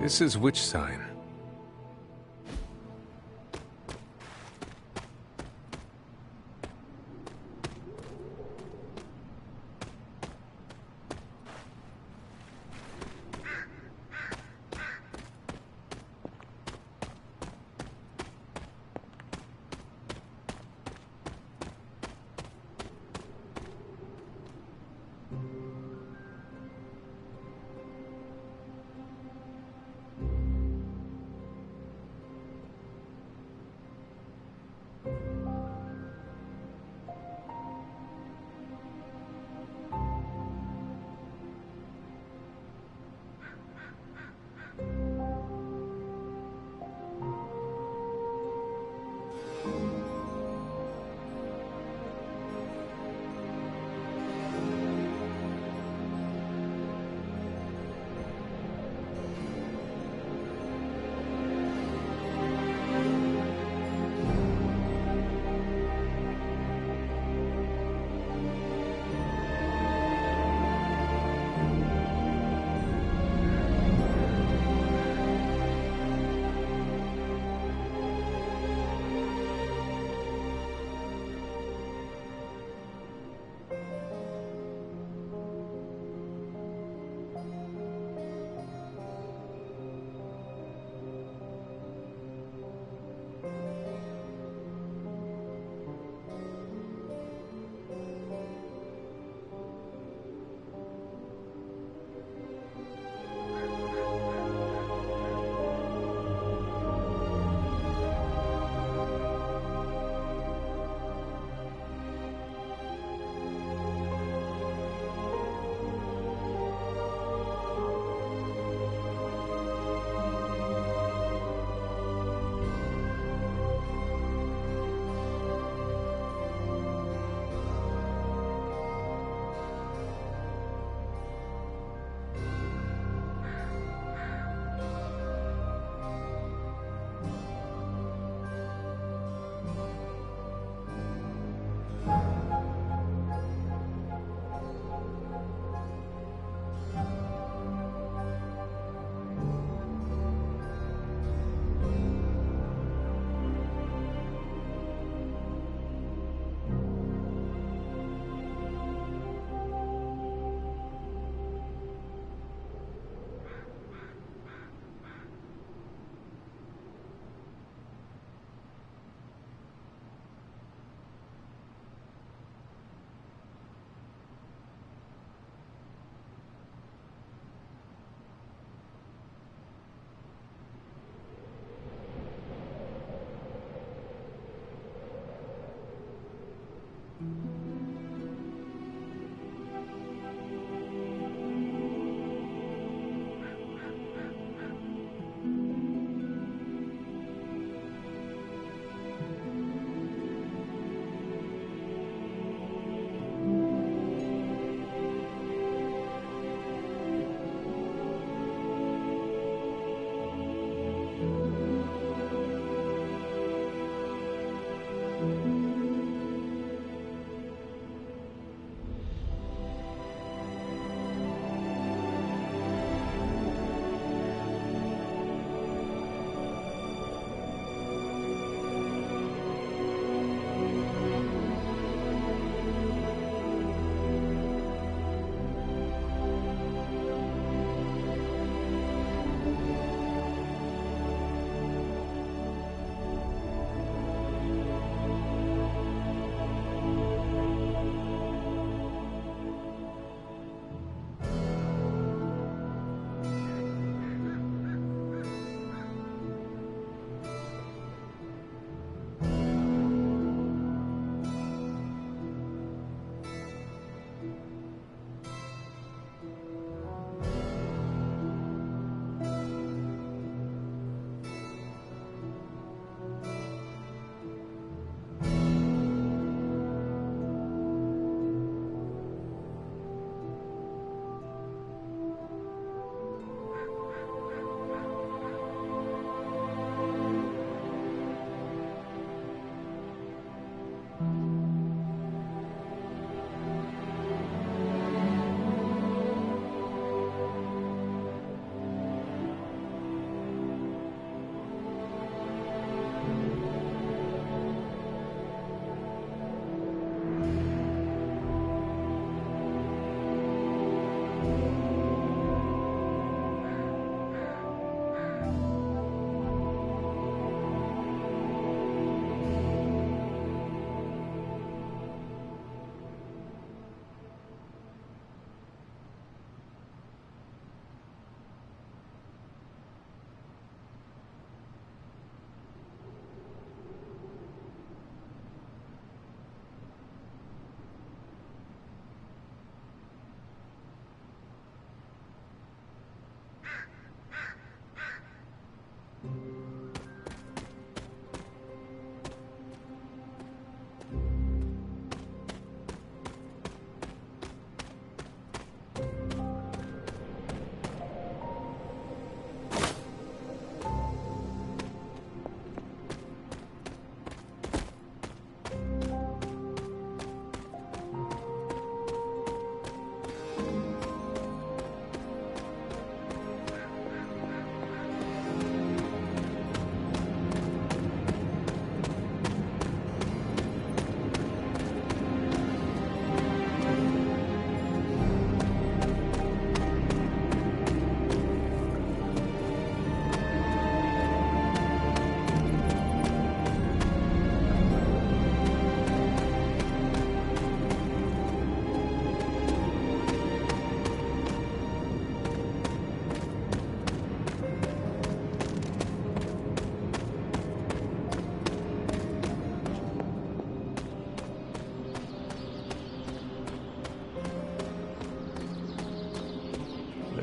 This is which sign?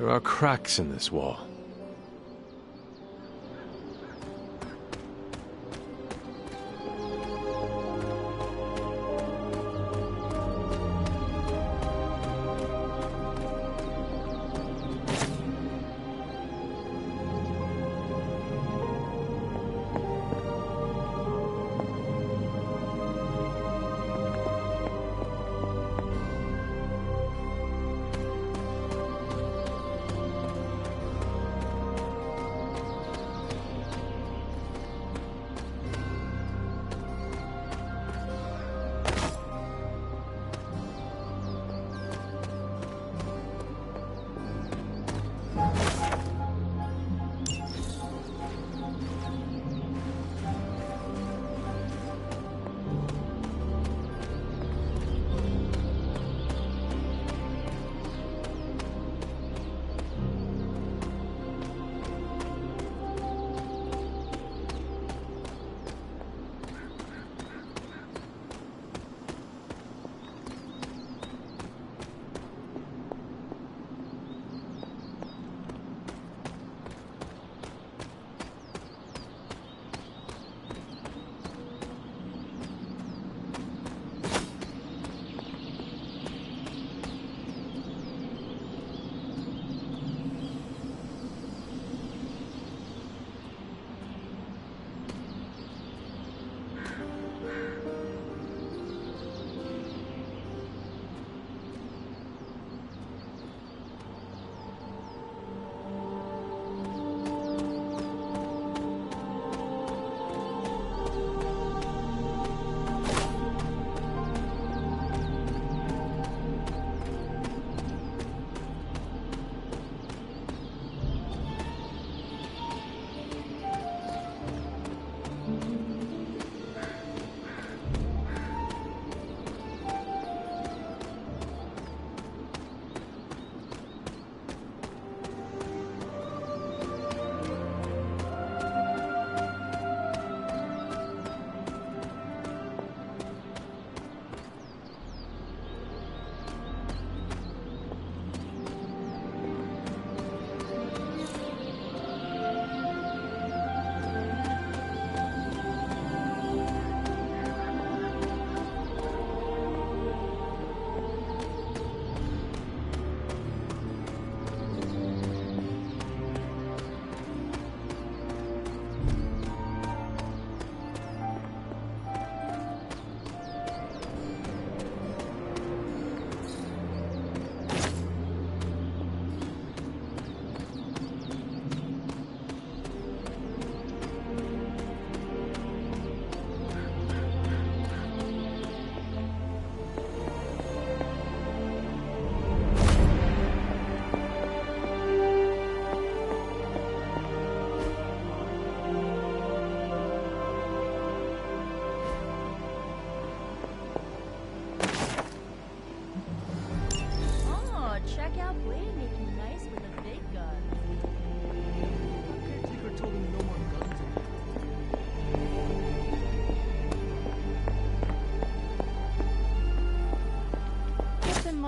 There are cracks in this wall.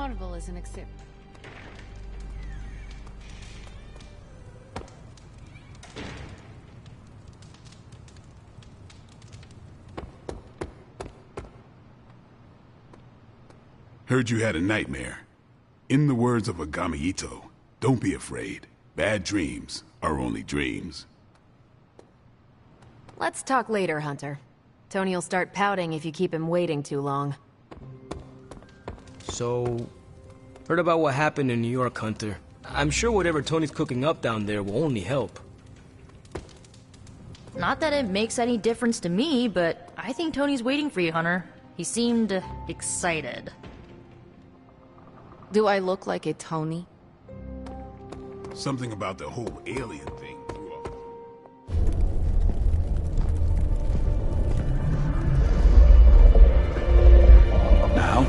Marvel is an exception. Heard you had a nightmare. In the words of Agami Ito, don't be afraid. Bad dreams are only dreams. Let's talk later, Hunter. Tony will start pouting if you keep him waiting too long. So, heard about what happened in New York, Hunter. I'm sure whatever Tony's cooking up down there will only help. Not that it makes any difference to me, but I think Tony's waiting for you, Hunter. He seemed excited. Do I look like a Tony? Something about the whole alien thing threw off. Now?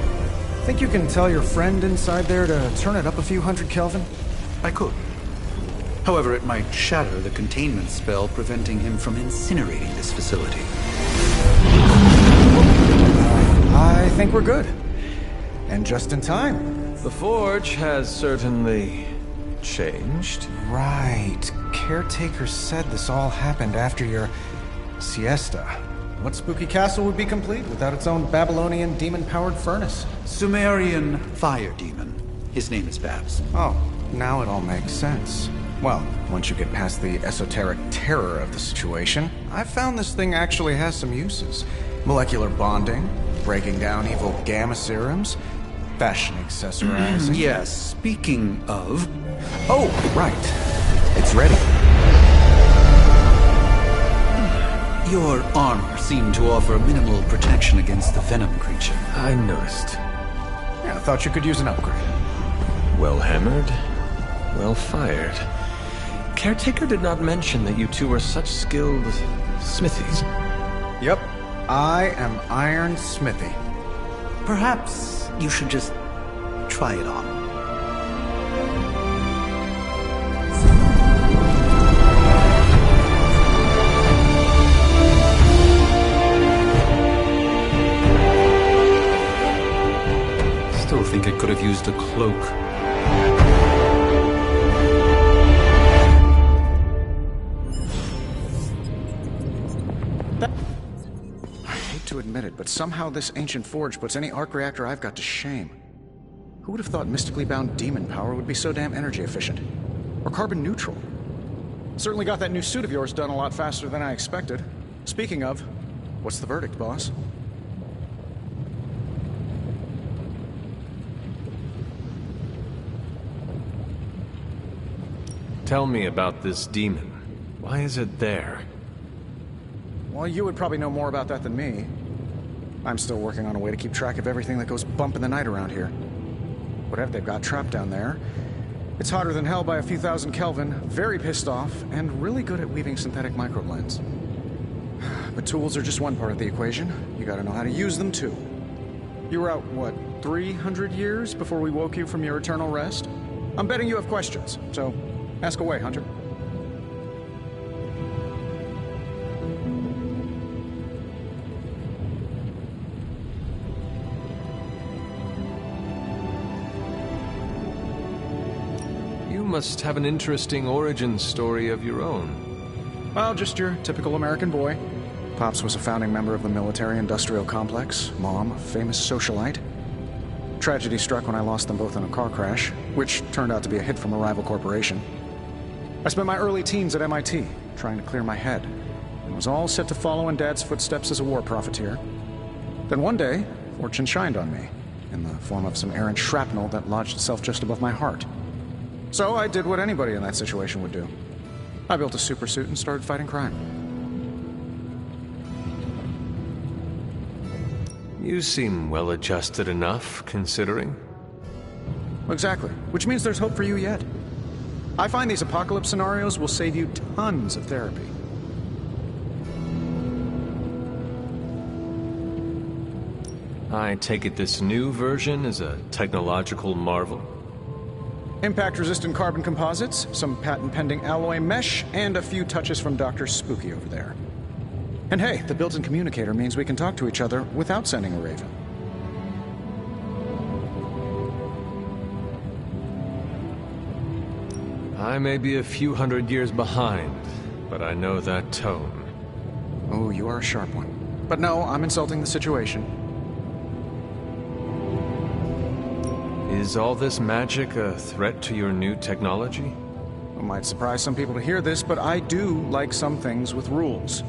Think you can tell your friend inside there to turn it up a few hundred Kelvin? I could. However, it might shatter the containment spell preventing him from incinerating this facility. I think we're good. And just in time. The Forge has certainly changed. Right. Caretaker said this all happened after your siesta. What spooky castle would be complete without its own Babylonian demon-powered furnace? Sumerian fire demon. His name is Babs. Oh, now it all makes sense. Well, once you get past the esoteric terror of the situation, I've found this thing actually has some uses. Molecular bonding, breaking down evil gamma serums, fashion accessorizing. Yes, speaking of... Oh, right. It's ready. Your armor seemed to offer minimal protection against the venom creature. I noticed. Yeah, I thought you could use an upgrade. Well hammered, well fired. Caretaker did not mention that you two were such skilled smithies. Yep, I am Iron Smithy. Perhaps you should just try it on. Still think it could have used a cloak. I hate to admit it, but somehow this ancient forge puts any arc reactor I've got to shame. Who would have thought mystically bound demon power would be so damn energy efficient? Or carbon neutral? Certainly got that new suit of yours done a lot faster than I expected. Speaking of, what's the verdict, boss? Tell me about this demon. Why is it there? Well, you would probably know more about that than me. I'm still working on a way to keep track of everything that goes bump in the night around here. Whatever they've got trapped down there, it's hotter than hell by a few thousand Kelvin, very pissed off, and really good at weaving synthetic microblends. But tools are just one part of the equation. You gotta know how to use them too. You were out, what, 300 years before we woke you from your eternal rest? I'm betting you have questions, so ask away, Hunter. You must have an interesting origin story of your own. Well, just your typical American boy. Pops was a founding member of the military-industrial complex. Mom, a famous socialite. Tragedy struck when I lost them both in a car crash, which turned out to be a hit from a rival corporation. I spent my early teens at MIT, trying to clear my head, and was all set to follow in Dad's footsteps as a war profiteer. Then one day, fortune shined on me, in the form of some errant shrapnel that lodged itself just above my heart. So I did what anybody in that situation would do. I built a supersuit and started fighting crime. You seem well-adjusted enough, considering. Exactly, which means there's hope for you yet. I find these apocalypse scenarios will save you tons of therapy. I take it this new version is a technological marvel? Impact-resistant carbon composites, some patent-pending alloy mesh, and a few touches from Dr. Spooky over there. And hey, the built-in communicator means we can talk to each other without sending a raven. I may be a few hundred years behind, but I know that tone. Oh, you are a sharp one. But no, I'm insulting the situation. Is all this magic a threat to your new technology? It might surprise some people to hear this, but I do like some things with rules.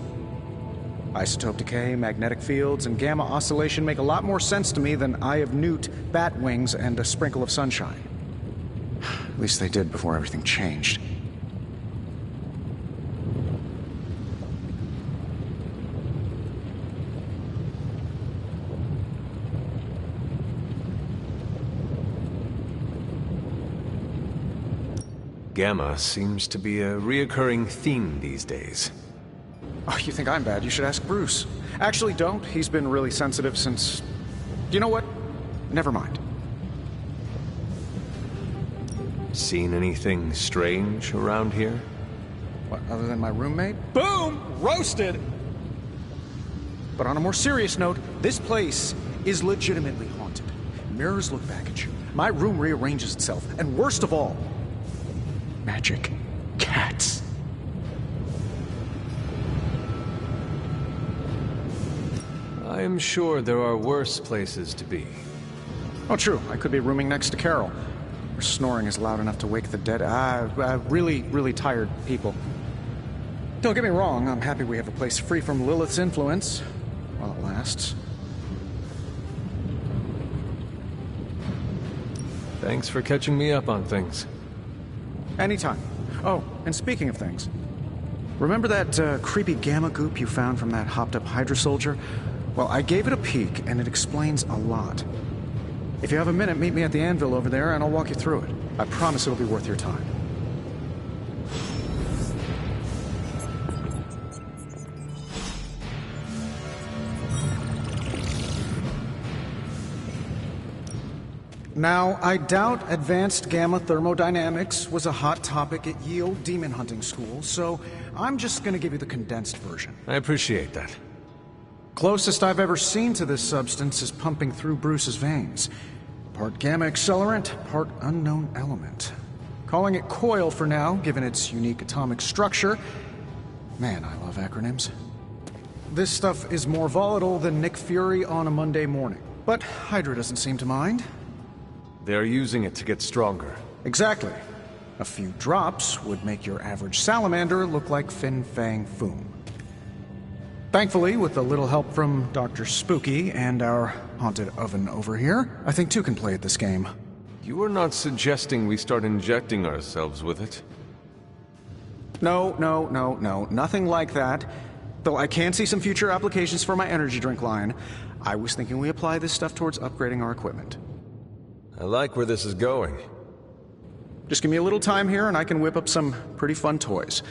Isotope decay, magnetic fields, and gamma oscillation make a lot more sense to me than Eye of Newt, bat wings, and a sprinkle of sunshine. At least they did before everything changed. Gamma seems to be a reoccurring theme these days. Oh, you think I'm bad? You should ask Bruce. Actually, don't. He's been really sensitive since... You know what? Never mind. Seen anything strange around here? What, other than my roommate? Boom! Roasted! But on a more serious note, this place is legitimately haunted. Mirrors look back at you. My room rearranges itself. And worst of all, magic cats. I am sure there are worse places to be. Oh, true. I could be rooming next to Carol. Her snoring is loud enough to wake the dead. Really tired people. Don't get me wrong, I'm happy we have a place free from Lilith's influence, while it lasts. Thanks for catching me up on things. Anytime. Oh, and speaking of things, remember that creepy gamma goop you found from that hopped-up Hydra soldier? Well, I gave it a peek, and it explains a lot. If you have a minute, meet me at the anvil over there, and I'll walk you through it. I promise it'll be worth your time. Now, I doubt advanced gamma thermodynamics was a hot topic at Yield Demon Hunting School, so I'm just gonna give you the condensed version. I appreciate that. Closest I've ever seen to this substance is pumping through Bruce's veins. Part gamma accelerant, part unknown element. Calling it Coil for now, given its unique atomic structure. Man, I love acronyms. This stuff is more volatile than Nick Fury on a Monday morning. But Hydra doesn't seem to mind. They're using it to get stronger. Exactly. A few drops would make your average salamander look like Fin Fang Foom. Thankfully, with a little help from Dr. Spooky and our haunted oven over here, I think two can play at this game. You are not suggesting we start injecting ourselves with it? No, nothing like that. Though I can see some future applications for my energy drink line. I was thinking we apply this stuff towards upgrading our equipment. I like where this is going. Just give me a little time here and I can whip up some pretty fun toys.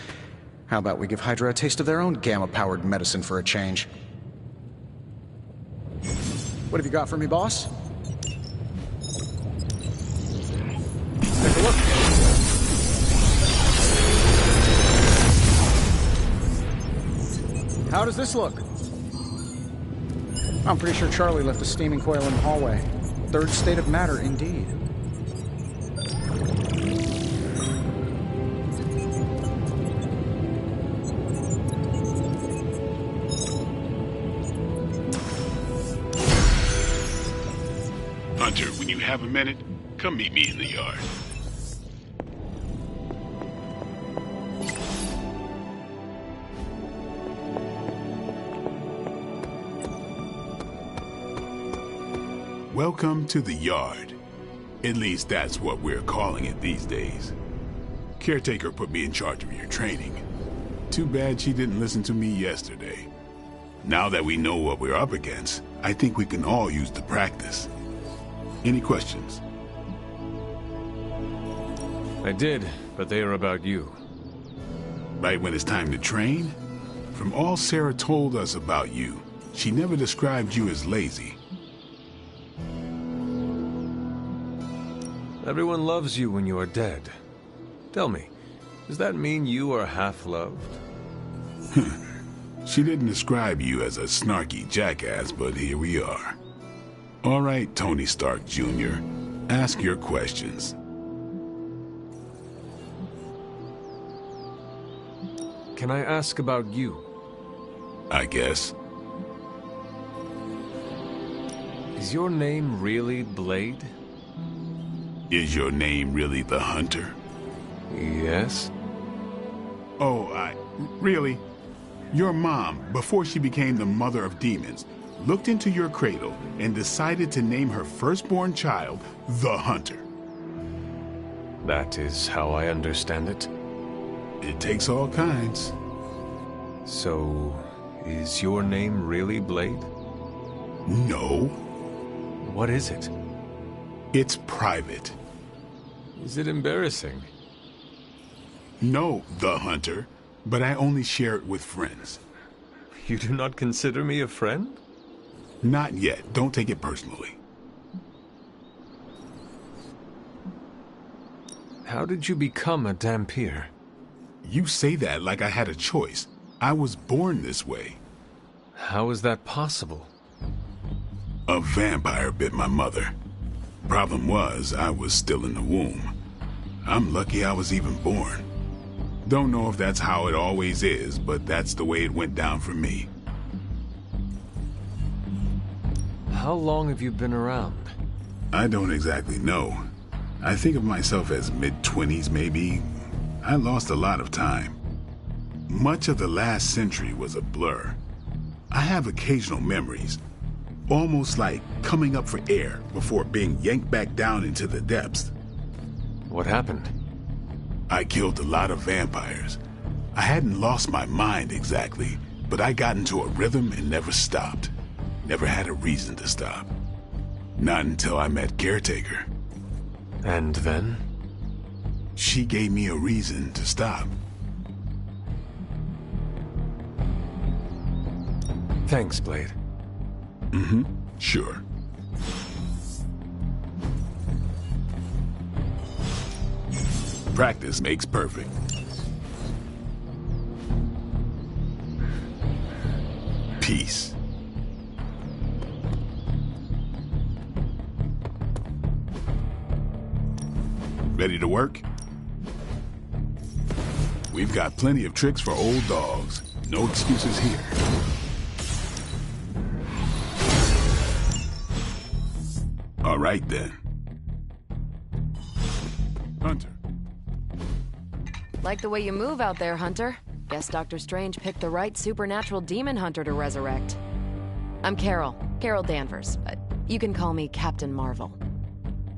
How about we give Hydra a taste of their own gamma-powered medicine for a change? What have you got for me, boss? Take a look. How does this look? I'm pretty sure Charlie left a steaming coil in the hallway. Third state of matter, indeed. Hunter, when you have a minute, come meet me in the yard. Welcome to the yard. At least that's what we're calling it these days. Caretaker put me in charge of your training. Too bad she didn't listen to me yesterday. Now that we know what we're up against, I think we can all use the practice. Any questions? I did, but they are about you. Right when it's time to train? From all Sarah told us about you, she never described you as lazy. Everyone loves you when you are dead. Tell me, does that mean you are half-loved? She didn't describe you as a snarky jackass, but here we are. All right, Tony Stark Jr., ask your questions. Can I ask about you? I guess. Is your name really Blade? Is your name really the Hunter? Yes. Oh, really? Your mom, before she became the mother of demons, looked into your cradle and decided to name her firstborn child the Hunter. That is how I understand it. It takes all kinds. So, is your name really Blade? No. What is it? It's private. Is it embarrassing? No, the Hunter, but I only share it with friends. You do not consider me a friend? Not yet. Don't take it personally. How did you become a Dhampir? You say that like I had a choice. I was born this way. How is that possible? A vampire bit my mother. Problem was, I was still in the womb. I'm lucky I was even born. Don't know if that's how it always is, but that's the way it went down for me. How long have you been around? I don't exactly know. I think of myself as mid-20s, maybe. I lost a lot of time. Much of the last century was a blur. I have occasional memories, almost like coming up for air before being yanked back down into the depths. What happened? I killed a lot of vampires. I hadn't lost my mind exactly, but I got into a rhythm and never stopped. Never had a reason to stop. Not until I met Caretaker. And then? She gave me a reason to stop. Thanks, Blade. Mm-hmm. Sure. Practice makes perfect. Peace. Ready to work? We've got plenty of tricks for old dogs. No excuses here. All right, then. Hunter. Like the way you move out there, Hunter. Guess Dr. Strange picked the right supernatural demon hunter to resurrect. I'm Carol Danvers, but you can call me Captain Marvel.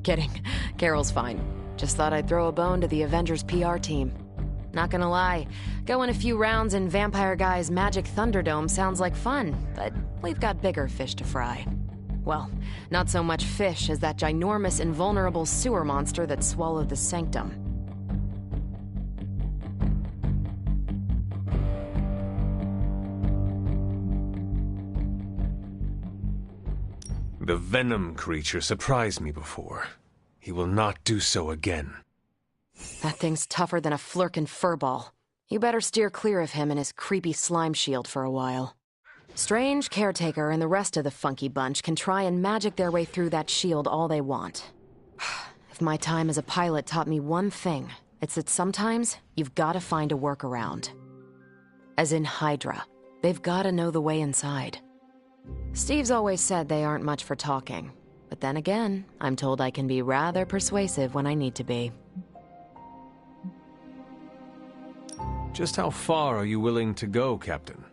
Kidding, Carol's fine. Just thought I'd throw a bone to the Avengers PR team. Not gonna lie, going a few rounds in Vampire Guy's Magic Thunderdome sounds like fun, but we've got bigger fish to fry. Well, not so much fish as that ginormous invulnerable sewer monster that swallowed the Sanctum. The Venom creature surprised me before. He will not do so again. That thing's tougher than a Flurkin furball. You better steer clear of him and his creepy slime shield for a while. Strange, Caretaker, and the rest of the funky bunch can try and magic their way through that shield all they want. If my time as a pilot taught me one thing, it's that sometimes you've got to find a workaround. As in Hydra. They've got to know the way inside. Steve's always said they aren't much for talking. But then again, I'm told I can be rather persuasive when I need to be. Just how far are you willing to go, Captain?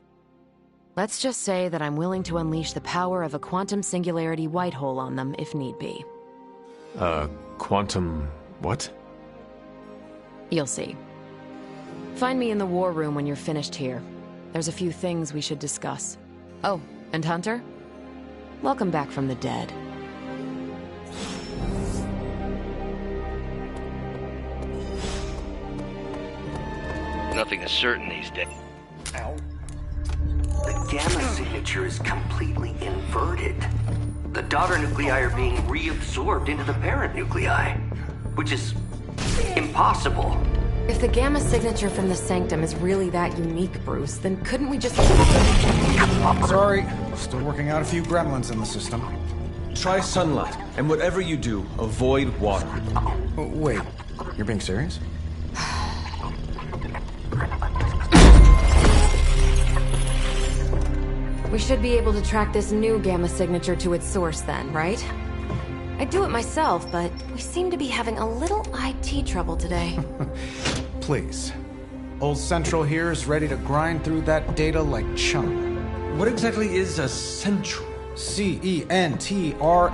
Let's just say that I'm willing to unleash the power of a quantum singularity white hole on them if need be. Quantum... what? You'll see. Find me in the war room when you're finished here. There's a few things we should discuss. Oh, and Hunter? Welcome back from the dead. Nothing is certain these days. Ow. The gamma signature is completely inverted. The daughter nuclei are being reabsorbed into the parent nuclei, which is impossible. If the gamma signature from the Sanctum is really that unique, Bruce, then couldn't we just... Sorry, still working out a few gremlins in the system. Try sunlight, and whatever you do, avoid water. Wait, you're being serious? We should be able to track this new gamma signature to its source then, right? I'd do it myself, but we seem to be having a little IT trouble today. Please. Old Central here is ready to grind through that data like chum. What exactly is a Central? CENTRAL.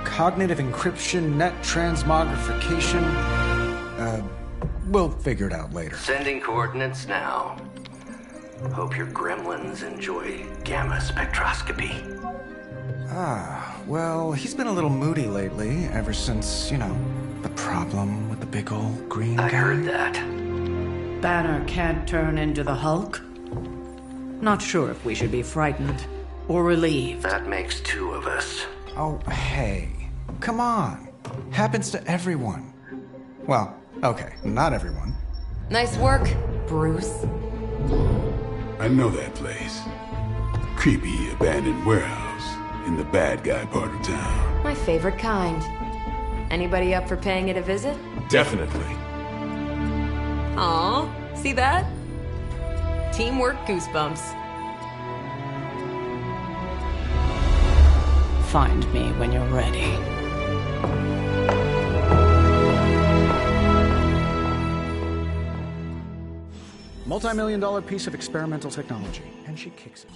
Cognitive Encryption Net Transmogrification. We'll figure it out later. Sending coordinates now. Hope your gremlins enjoy gamma spectroscopy. Well, he's been a little moody lately, ever since, you know, the problem with the big old green guy. I heard that. Banner can't turn into the Hulk? Not sure if we should be frightened or relieved. That makes two of us. Oh, hey. Come on. Happens to everyone. Well, okay, not everyone. Nice work, Bruce. I know that place. Creepy abandoned warehouse in the bad guy part of town. My favorite kind. Anybody up for paying it a visit? Definitely. Aw, see that? Teamwork goosebumps. Find me when you're ready. Multi-million-dollar piece of experimental technology, and she kicks it.